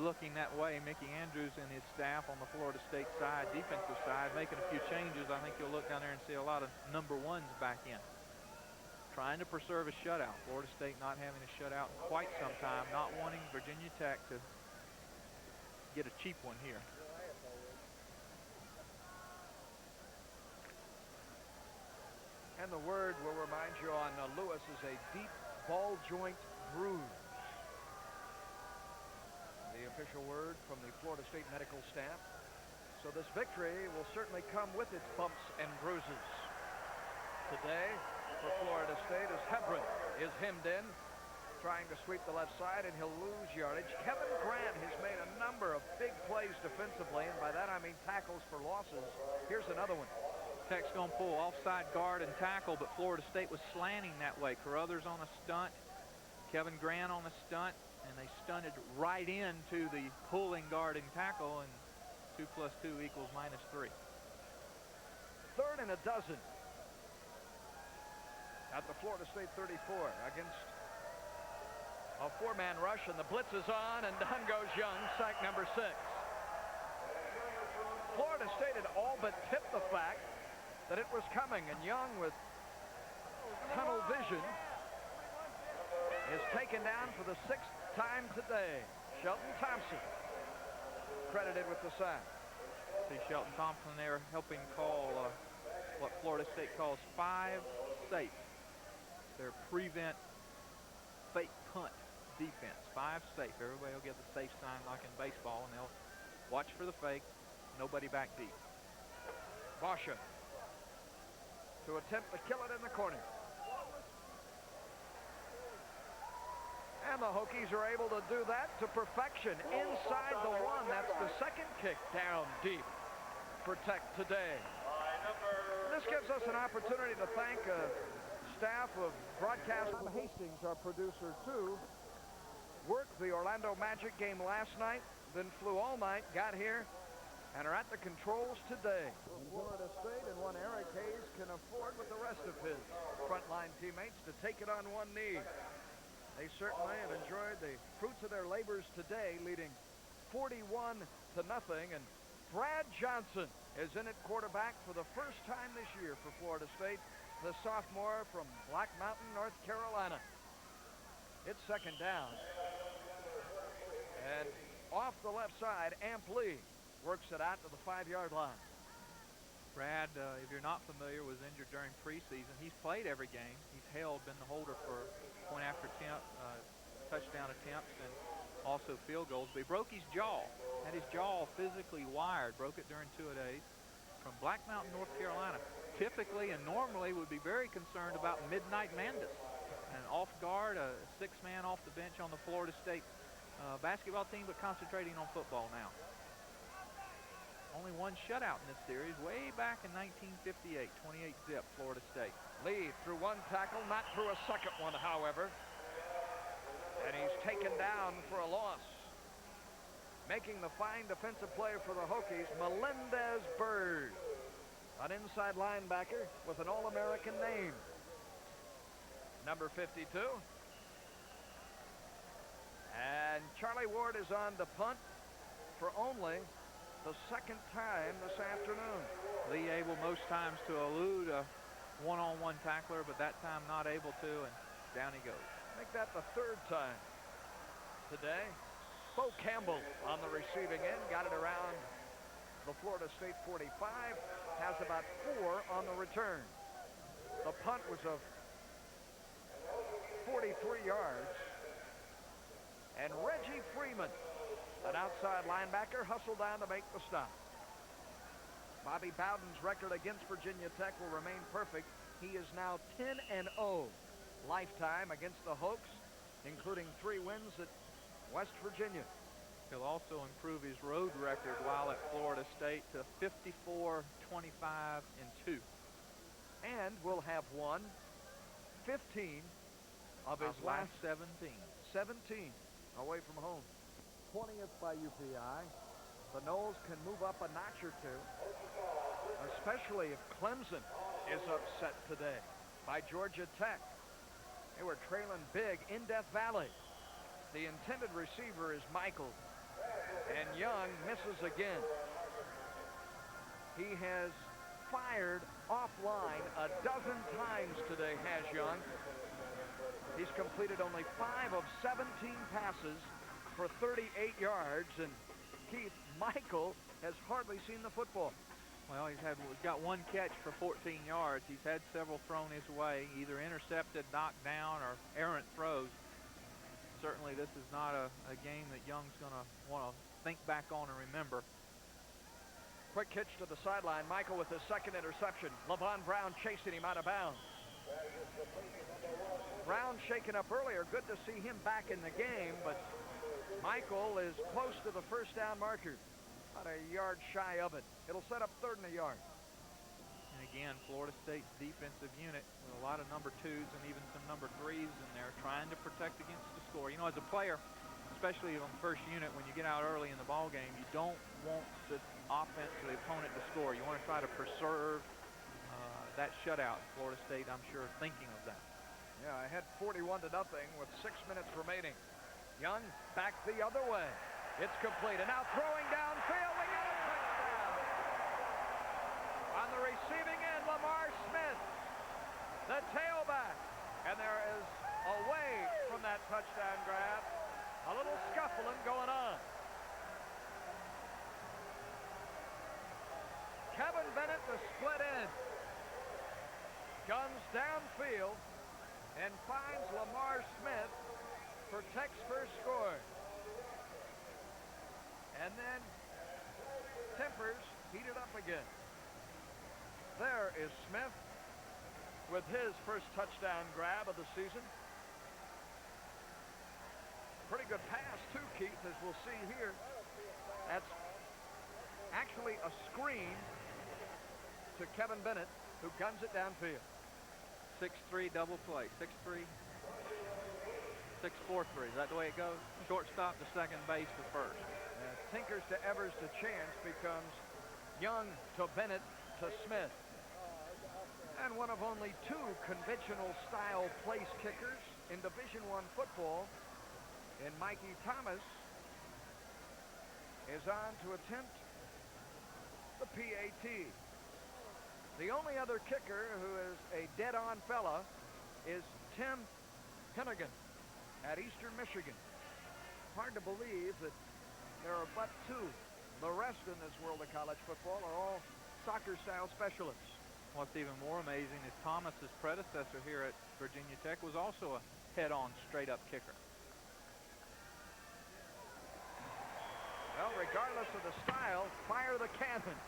looking that way, Mickey Andrews and his staff on the Florida State side, defensive side, making a few changes. I think you'll look down there and see a lot of number 1s back in, trying to preserve a shutout. Florida State not having a shutout in quite some time, not wanting Virginia Tech to get a cheap one here. And the word will remind you on Lewis is a deep ball joint bruise. The official word from the Florida State medical staff. So this victory will certainly come with its bumps and bruises. Today for Florida State as Hebron is hemmed in, trying to sweep the left side, and he'll lose yardage. Kevin Grant has made a number of big plays defensively, and by that I mean tackles for losses. Here's another one. Tech's going to pull offside guard and tackle, but Florida State was slanting that way. Carruthers on a stunt, Kevin Grant on a stunt, and they stunted right into the pulling guard and tackle, and 2 + 2 = -3. 3rd and a dozen at the Florida State 34 against a 4-man rush, and the blitz is on, and down goes Young, sack number 6. Florida State had all but tipped the fact that it was coming, and Young, with tunnel vision, is taken down for the 6th time today. Shelton Thompson credited with the sack. See Shelton Thompson there helping call what Florida State calls 5 safe. Their prevent fake punt defense. 5 safe. Everybody will get the safe sign like in baseball, and they'll watch for the fake. Nobody back deep. Basha to attempt to kill it in the corner. And the Hokies are able to do that to perfection inside the 1. That's the 2nd kick down deep for Tech today. This gives us an opportunity to thank a staff of broadcast. Tom Hastings, our producer, too, worked the Orlando Magic game last night, then flew all night, got here, and are at the controls today. Florida State and one Eric Hayes can afford with the rest of his frontline teammates to take it on one knee. They certainly have enjoyed the fruits of their labors today, leading 41-0, and Brad Johnson is in at quarterback for the first time this year for Florida State, the sophomore from Black Mountain, North Carolina. It's 2nd down. And off the left side, Amp Lee works it out to the 5-yard line. Brad, if you're not familiar, was injured during preseason. He's played every game. He's been the holder for point after attempt, touchdown attempts, and also field goals. But he broke his jaw, had his jaw physically wired, broke it during 2-a-days from Black Mountain, North Carolina. Typically and normally would be very concerned about Midnight Madness. And off guard, a 6-man off the bench on the Florida State basketball team, but concentrating on football now. Only 1 shutout in this series, way back in 1958, 28-zip Florida State. Lee through 1 tackle, not through a second one, however. And he's taken down for a loss. Making the fine defensive play for the Hokies, Melendez Bird, an inside linebacker with an All-American name. Number 52. And Charlie Ward is on the punt for only the 2nd time this afternoon. Lee able most times to elude a one-on-one tackler, but that time not able to, and down he goes. Make that the 3rd time today. Bo Campbell on the receiving end, got it around the Florida State 45, has about 4 on the return. The punt was of 43 yards, and Reggie Freeman, an outside linebacker, hustled down to make the stop. Bobby Bowden's record against Virginia Tech will remain perfect. He is now 10-0 lifetime against the Hoks, including 3 wins at West Virginia. He'll also improve his road record while at Florida State to 54-25-2. And will have won 15 of his last 17 away from home. 20th by UPI. The Noles can move up a notch or two. Especially if Clemson is upset today by Georgia Tech. They were trailing big in Death Valley. The intended receiver is Michael, and Young misses again. He has fired offline a dozen times today, has Young. He's completed only 5 of 17 passes for 38 yards, and Keith, Michael has hardly seen the football. Well, he's got 1 catch for 14 yards. He's had several thrown his way, either intercepted, knocked down, or errant throws. Certainly this is not a game that Young's going to want to think back on and remember. Quick hitch to the sideline. Michael with his second interception. Levon Brown chasing him out of bounds. Brown shaken up earlier. Good to see him back in the game, but Michael is close to the first down marker. About a yard shy of it. It'll set up 3rd and a yard. And again, Florida State's defensive unit with a lot of number 2s and even some number 3s in there trying to protect against the score. You know, as a player, especially on the first unit, when you get out early in the ball game, you don't want the offense or the opponent to score. You want to try to preserve that shutout. Florida State, I'm sure, thinking of that. Yeah, I had 41-0 with 6 minutes remaining. Young back the other way. It's complete, and now throwing downfield. We got a touchdown. On the receiving end, Lamar Smith, the tailback. And there is, away from that touchdown grab, a little scuffling going on. Kevin Bennett, the split end, guns downfield and finds Lamar Smith for Tech's first score. And then tempers heated up again. There is Smith with his first touchdown grab of the season. Pretty good pass too, Keith, as we'll see here. That's actually a screen to Kevin Bennett, who guns it downfield. 6-3 double play. 6-3. 6-4-3. Is that the way it goes? Shortstop to second base to first. Tinkers to Evers to Chance becomes Young to Bennett to Smith. And one of only 2 conventional style place kickers in Division I football, and Mikey Thomas is on to attempt the PAT. The only other kicker who is a dead-on fella is Tim Hennigan at Eastern Michigan. Hard to believe that there are but 2. The rest in this world of college football are all soccer-style specialists. What's even more amazing is Thomas's predecessor here at Virginia Tech was also a head-on, straight-up kicker. Well, regardless of the style, fire the cannon.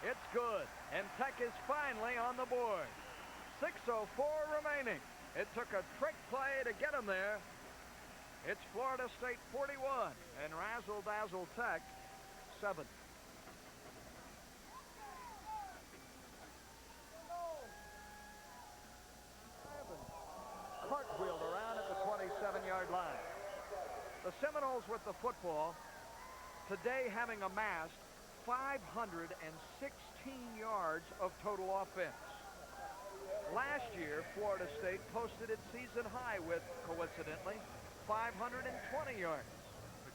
It's good, and Tech is finally on the board. 6:04 remaining. It took a trick play to get him there. It's Florida State 41 and Razzle Dazzle Tech 7. Cartwheeled around at the 27-yard line. The Seminoles with the football today, having amassed 516 yards of total offense. Last year, Florida State posted its season high with, coincidentally, 520 yards.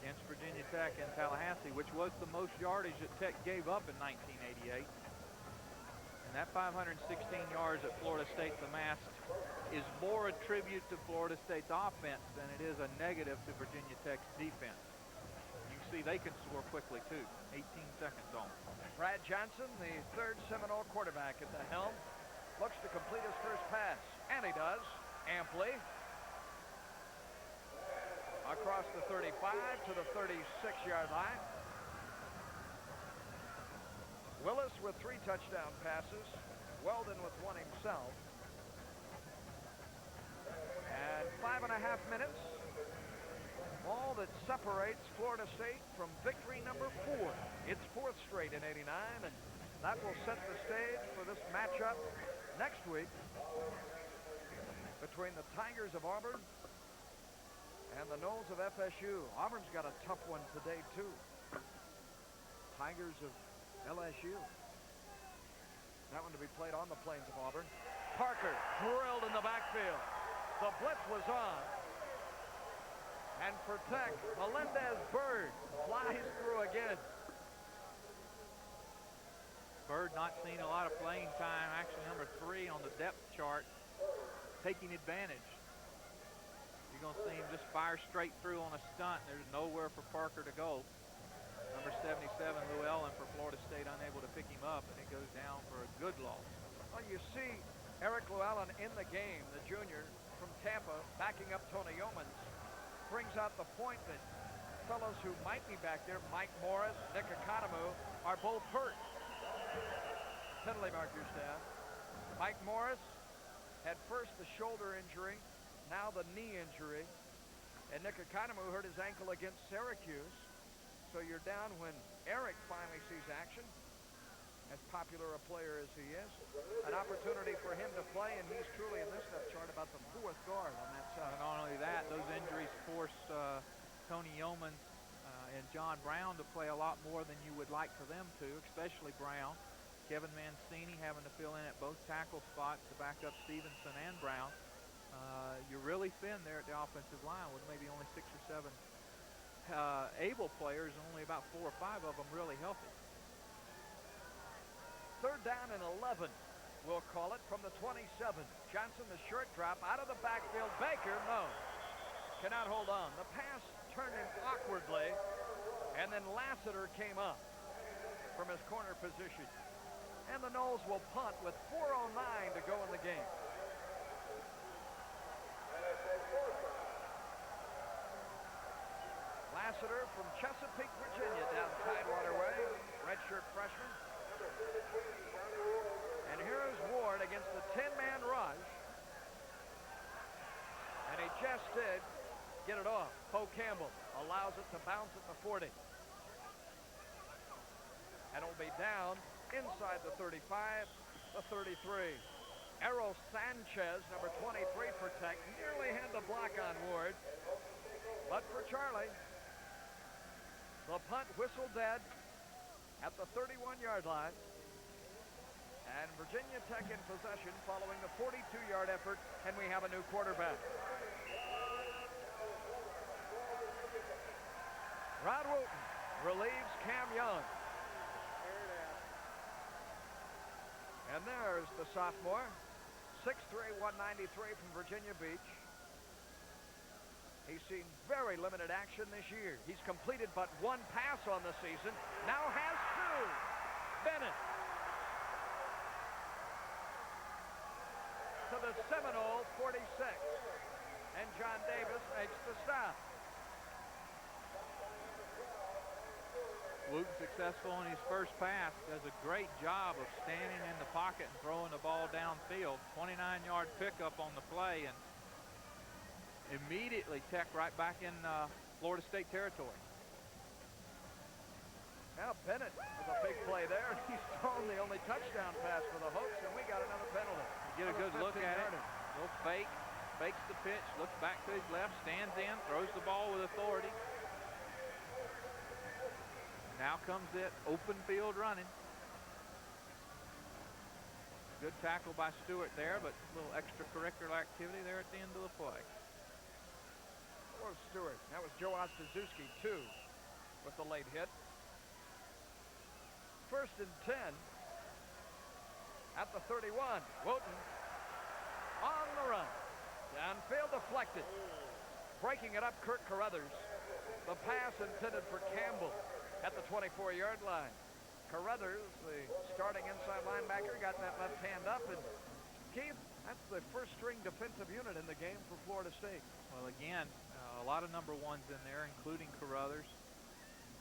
Against Virginia Tech in Tallahassee, which was the most yardage that Tech gave up in 1988. And that 516 yards that Florida State's amassed is more a tribute to Florida State's offense than it is a negative to Virginia Tech's defense. You can see they can score quickly, too. 18 seconds on. Brad Johnson, the 3rd Seminole quarterback at the helm, looks to complete his first pass. And he does, amply. Across the 35 to the 36-yard line. Willis with 3 touchdown passes. Weldon with 1 himself. And 5.5 minutes. All that separates Florida State from victory number 4. It's 4th straight in '89, and that will set the stage for this matchup next week between the Tigers of Auburn and the Noles of FSU. Auburn's got a tough one today, too. Tigers of LSU. That one to be played on the plains of Auburn. Parker drilled in the backfield. The blitz was on. And for Tech, Melendez-Byrd flies through again. Byrd not seen a lot of playing time, actually number 3 on the depth chart, taking advantage. You're going to see him just fire straight through on a stunt. There's nowhere for Parker to go. Number 77, Llewellyn for Florida State, unable to pick him up, and it goes down for a good loss. Well, you see Eric Llewellyn in the game, the junior from Tampa, backing up Tony Yeomans, brings out the point that fellows who might be back there, Mike Morris, Nick Economou, are both hurt. Penalty markers down. Mike Morris had first the shoulder injury, now the knee injury, and Nick Economou hurt his ankle against Syracuse. So you're down when Eric finally sees action, as popular a player as he is. An opportunity for him to play, and he's truly in this depth chart about the 4th guard on that side. And not only that, those injuries force Tony Yeomans and John Brown to play a lot more than you would like for them to, especially Brown. Kevin Mancini having to fill in at both tackle spots to back up Stevenson and Brown. You're really thin there at the offensive line with maybe only 6 or 7 able players, and only about 4 or 5 of them really healthy. 3rd down and 11, we'll call it, from the 27. Johnson, the short drop out of the backfield. Baker, no, cannot hold on. The pass turned him awkwardly, and then Lassiter came up from his corner position. And the Noles will punt with 4:09 to go in the game. Lassiter from Chesapeake, Virginia, down Tidewater Way, redshirt freshman. And here is Ward against the 10-man rush. And he just did get it off. Poe Campbell allows it to bounce at the 40. And it'll be down inside the 35, the 33. Errol Sanchez, number 23 for Tech, nearly had the block on Ward. But for Charlie, the punt whistle dead at the 31-yard line. And Virginia Tech in possession following the 42-yard effort, and we have a new quarterback. Rod Wooten relieves Cam Young. And there's the sophomore, 6'3", 193 from Virginia Beach. He's seen very limited action this year. He's completed but 1 pass on the season, now has 2. Bennett to the Seminole 46, and John Davis makes the stop. Wooten successful in his first pass, does a great job of standing in the pocket and throwing the ball downfield. 29-yard pickup on the play, and immediately Tech right back in Florida State territory. Now Bennett with a big play there. He's thrown the only touchdown pass for the Hoks, and we got another penalty. You get a good look at it. Little fake, fakes the pitch, looks back to his left, stands in, throws the ball with authority. Now comes it, open field running. Good tackle by Stewart there, but a little extracurricular activity there at the end of the play. Or Stewart. That was Joe Ostazuski, too, with the late hit. 1st and 10 at the 31. Wooten on the run. Downfield deflected. Breaking it up, Kirk Carruthers. The pass intended for Campbell at the 24-yard line. Carruthers, the starting inside linebacker, got that left hand up, and Keith, that's the first-string defensive unit in the game for Florida State. Well, again, a lot of number 1s in there, including Carruthers.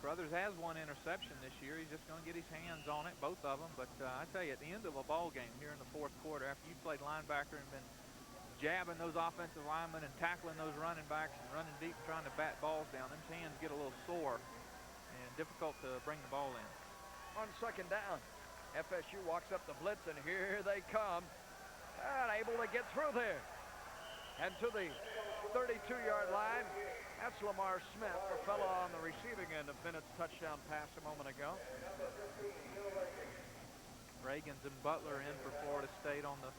Carruthers has one interception this year. He's just going to get his hands on it, both of them. But I tell you, at the end of a ball game here in the fourth quarter, after you played linebacker and been jabbing those offensive linemen and tackling those running backs and running deep trying to bat balls down, them hands get a little sore and difficult to bring the ball in. On second down, FSU walks up the blitz, and here they come. Unable to get through there. And to the 32-yard line, that's Lamar Smith, the fellow on the receiving end of Bennett's touchdown pass a moment ago. Reagans and Butler in for Florida State on the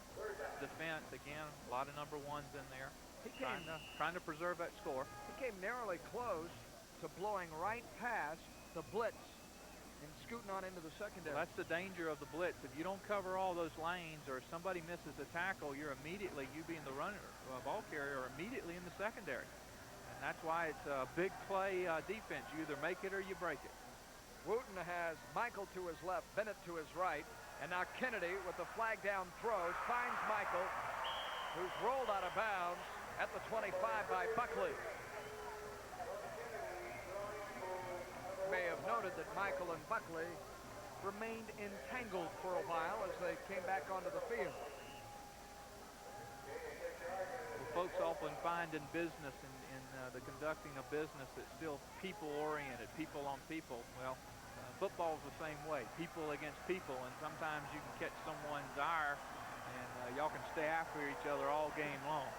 defense. Again, a lot of number ones in there. Trying to preserve that score. He came narrowly close to blowing right past the blitz and scooting on into the secondary. Well, that's the danger of the blitz. If you don't cover all those lanes, or if somebody misses a tackle, you're immediately, you being the runner, ball carrier, are immediately in the secondary. And that's why it's a big play defense. You either make it or you break it. Wooten has Michael to his left, Bennett to his right, and now Kennedy with the flag down throws finds Michael, who's rolled out of bounds at the 25 by Buckley. May have noted that Michael and Buckley remained entangled for a while as they came back onto the field. Well, folks often find in business, in the conducting of business, that's still people-oriented, people on people. Well, football's the same way, people against people, and sometimes you can catch someone's ire, and y'all can stay after each other all game long.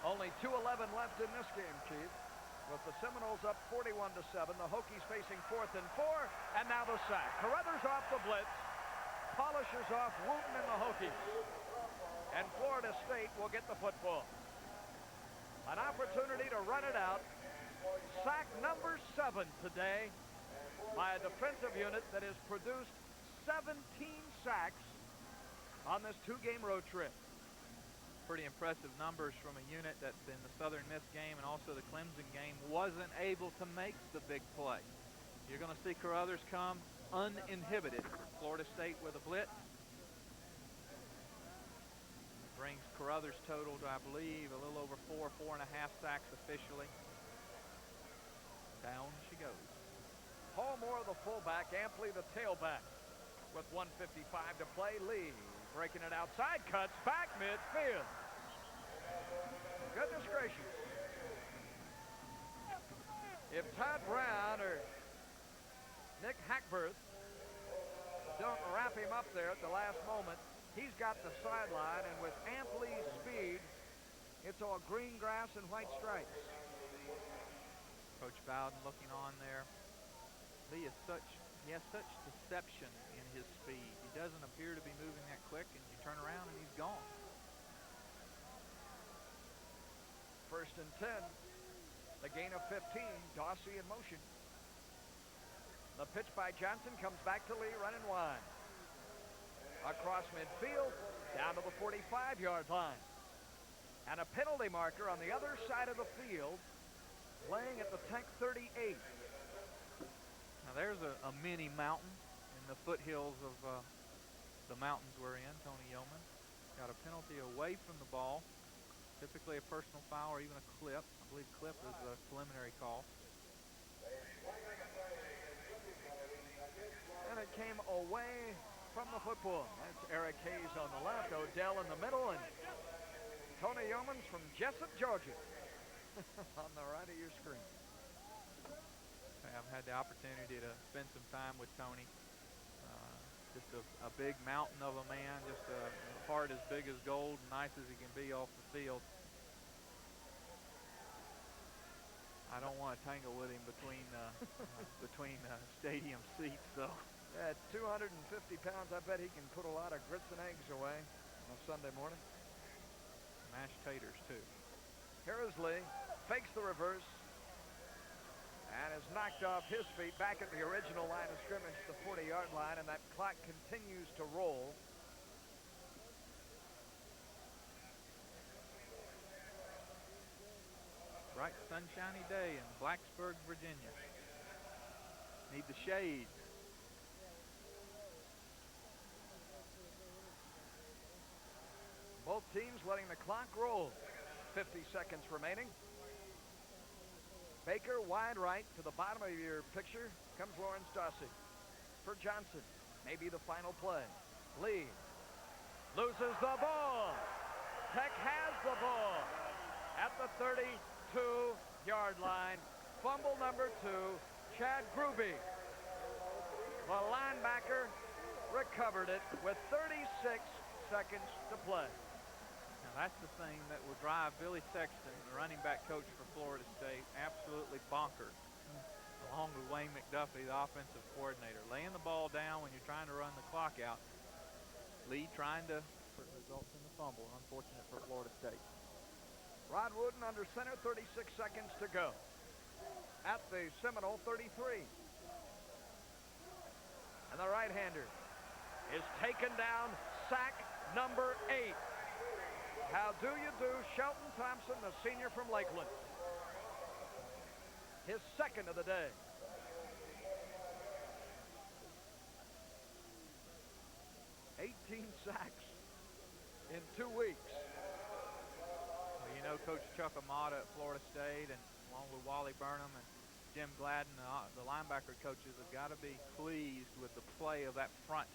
Only 2:11 left in this game, Chief. With the Seminoles up 41-7, the Hokies facing 4th and 4, and now the sack. Carruthers off the blitz, polishes off Wooten and the Hokies, and Florida State will get the football. An opportunity to run it out. Sack number 7 today by a defensive unit that has produced 17 sacks on this 2-game road trip. Pretty impressive numbers from a unit that in the Southern Miss game and also the Clemson game wasn't able to make the big play. You're going to see Carruthers come uninhibited. Florida State with a blitz. Brings Carruthers' total to, I believe, a little over 4.5 sacks officially. Down she goes. Paul Moore, the fullback, Ampley, the tailback. With 1:55 to play, Lee breaking it outside, cuts back midfield. Goodness gracious. If Todd Brown or Nick Hackberth don't wrap him up there at the last moment, he's got the sideline, and with Ampley's speed, it's all green grass and white stripes. Coach Bowden looking on there. Lee is he has such deception in his speed. He doesn't appear to be moving that quick, and you turn around and he's gone. 1st and 10. The gain of 15. Dawsey in motion. The pitch by Johnson comes back to Lee, running wide. Across midfield, down to the 45-yard line. And a penalty marker on the other side of the field, playing at the Tank 38. Now there's a mini mountain in the foothills of the mountains we're in. Tony Yeoman got a penalty away from the ball, typically a personal foul or even a clip. I believe clip is a preliminary call. And it came away from the football. That's Eric Hayes on the left, Odell in the middle, and Tony Yeomans from Jessup, Georgia on the right of your screen. I've had the opportunity to spend some time with Tony. Just a big mountain of a man, just a heart as big as gold, nice as he can be off the field. I don't want to tangle with him between stadium seats, though. At 250 pounds, I bet he can put a lot of grits and eggs away on a Sunday morning. Mashed taters, too. Here is Lee, fakes the reverse, and is knocked off his feet back at the original line of scrimmage, the 40-yard line, and that clock continues to roll. Bright, sunshiny day in Blacksburg, Virginia. Need the shades. Both teams letting the clock roll. 50 seconds remaining. Baker wide right. To the bottom of your picture comes Lawrence Dawsey. For Johnson, maybe the final play. Lee loses the ball. Tech has the ball at the 32-yard line. Fumble number 2, Chad Gruby. The linebacker recovered it with 36 seconds to play. Now that's the thing that will drive Billy Sexton, the running back coach for Florida State, absolutely bonkers. Along with Wayne McDuffie, the offensive coordinator, laying the ball down when you're trying to run the clock out. Lee trying to results in the fumble. Unfortunate for Florida State. Rod Wooden under center, 36 seconds to go. At the Seminole 33. And the right-hander is taken down, sack number 8. How do you do, Shelton Thompson, the senior from Lakeland? His second of the day. Sacks in 2 weeks. Well, you know, Coach Chuck Amata at Florida State, and along with Wally Burnham and Jim Gladden, the linebacker coaches have got to be pleased with the play of that front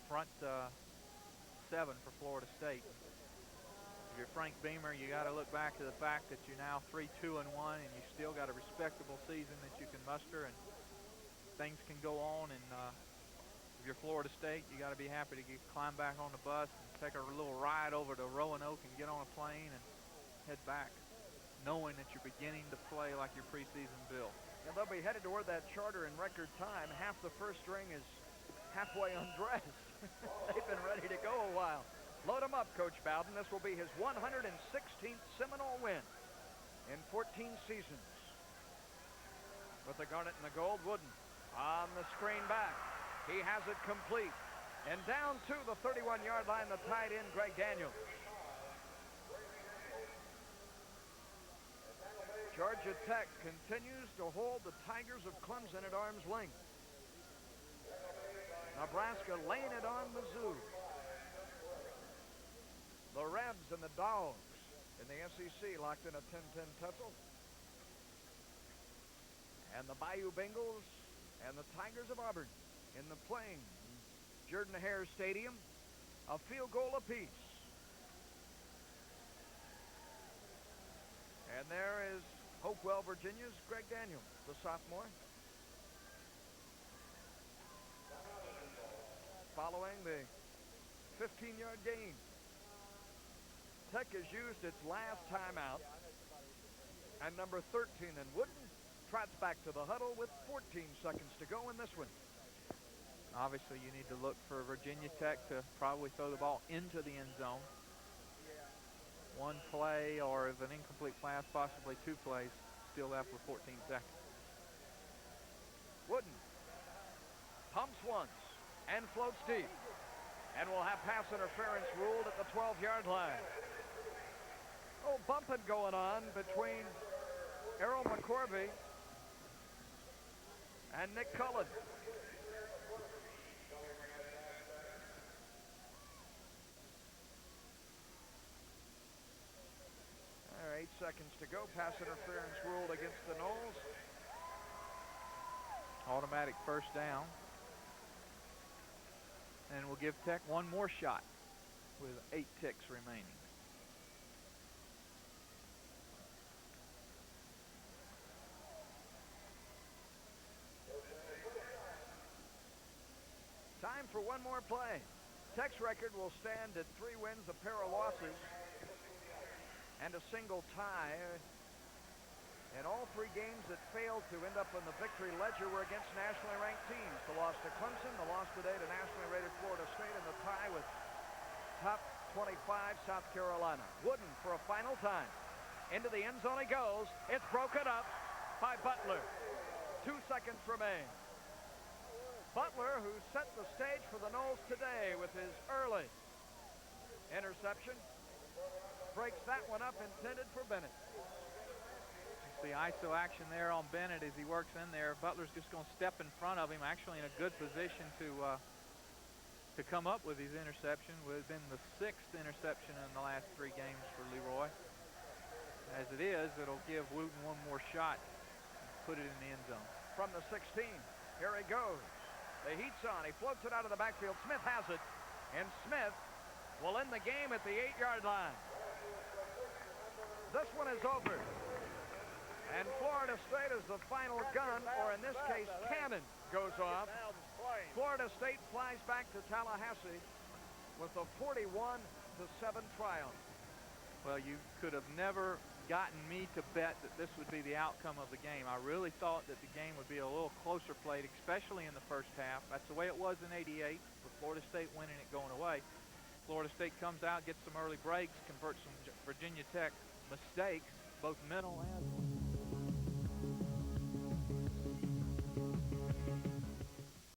7 for Florida State. If you're Frank Beamer, you got to look back to the fact that you're now 3-2-1, and you still got a respectable season that you can muster, and things can go on. And if you're Florida State, you got to be happy to climb back on the bus and take a little ride over to Roanoke and get on a plane and head back, knowing that you're beginning to play like your preseason bill. And they'll be headed toward that charter in record time. Half the first string is halfway undressed. They've been ready to go a while. Load him up, Coach Bowden. This will be his 116th Seminole win in 14 seasons. With the garnet and the gold, Wooden on the screen back. He has it complete. And down to the 31-yard line, the tight end, Greg Daniels. Georgia Tech continues to hold the Tigers of Clemson at arm's length. Nebraska laying it on Mizzou. The Rebs and the Dogs in the SEC locked in a 10-10 tussle. And the Bayou Bengals and the Tigers of Auburn in the Plains, Jordan-Hare Stadium, a field goal apiece. And there is Hopewell, Virginia's Greg Daniels, the sophomore. Following the 15-yard gain. Tech has used its last timeout. And number 13 and Wooden trots back to the huddle with 14 seconds to go in this one. Obviously, you need to look for Virginia Tech to probably throw the ball into the end zone. One play, or if an incomplete pass, possibly 2 plays, still left with 14 seconds. Wooden pumps once and floats deep. And will have pass interference ruled at the 12-yard line. Oh, bumping going on between Errol McCorvey and Nick Cullen. There are 8 seconds to go. Pass interference ruled against the Noles. Automatic first down. And we'll give Tech one more shot with 8 ticks remaining. Time for one more play. Tech's record will stand at 3 wins, a pair of losses, and a single tie. And all 3 games that failed to end up in the victory ledger were against nationally ranked teams. The loss to Clemson, the loss today to nationally rated Florida State, and the tie with top 25 South Carolina. Wooden for a final time. Into the end zone he goes. It's broken up by Butler. 2 seconds remain. Butler, who set the stage for the Noles today with his early interception, breaks that one up, intended for Bennett. The ISO action there on Bennett as he works in there. Butler's just going to step in front of him, actually in a good position to come up with his interception. Would have been the 6th interception in the last 3 games for Leroy. As it is, it'll give Wooten one more shot put it in the end zone. From the 16, here he goes. The heat's on. He floats it out of the backfield. Smith has it, and Smith will end the game at the 8-yard line. This one is over. And Florida State is the final gun, or in this case, cannon goes off. Florida State flies back to Tallahassee with a 41-7 triumph. Well, you could have never gotten me to bet that this would be the outcome of the game. I really thought that the game would be a little closer played, especially in the first half. That's the way it was in '88, with Florida State winning it going away. Florida State comes out, gets some early breaks, converts some Virginia Tech mistakes, both mental and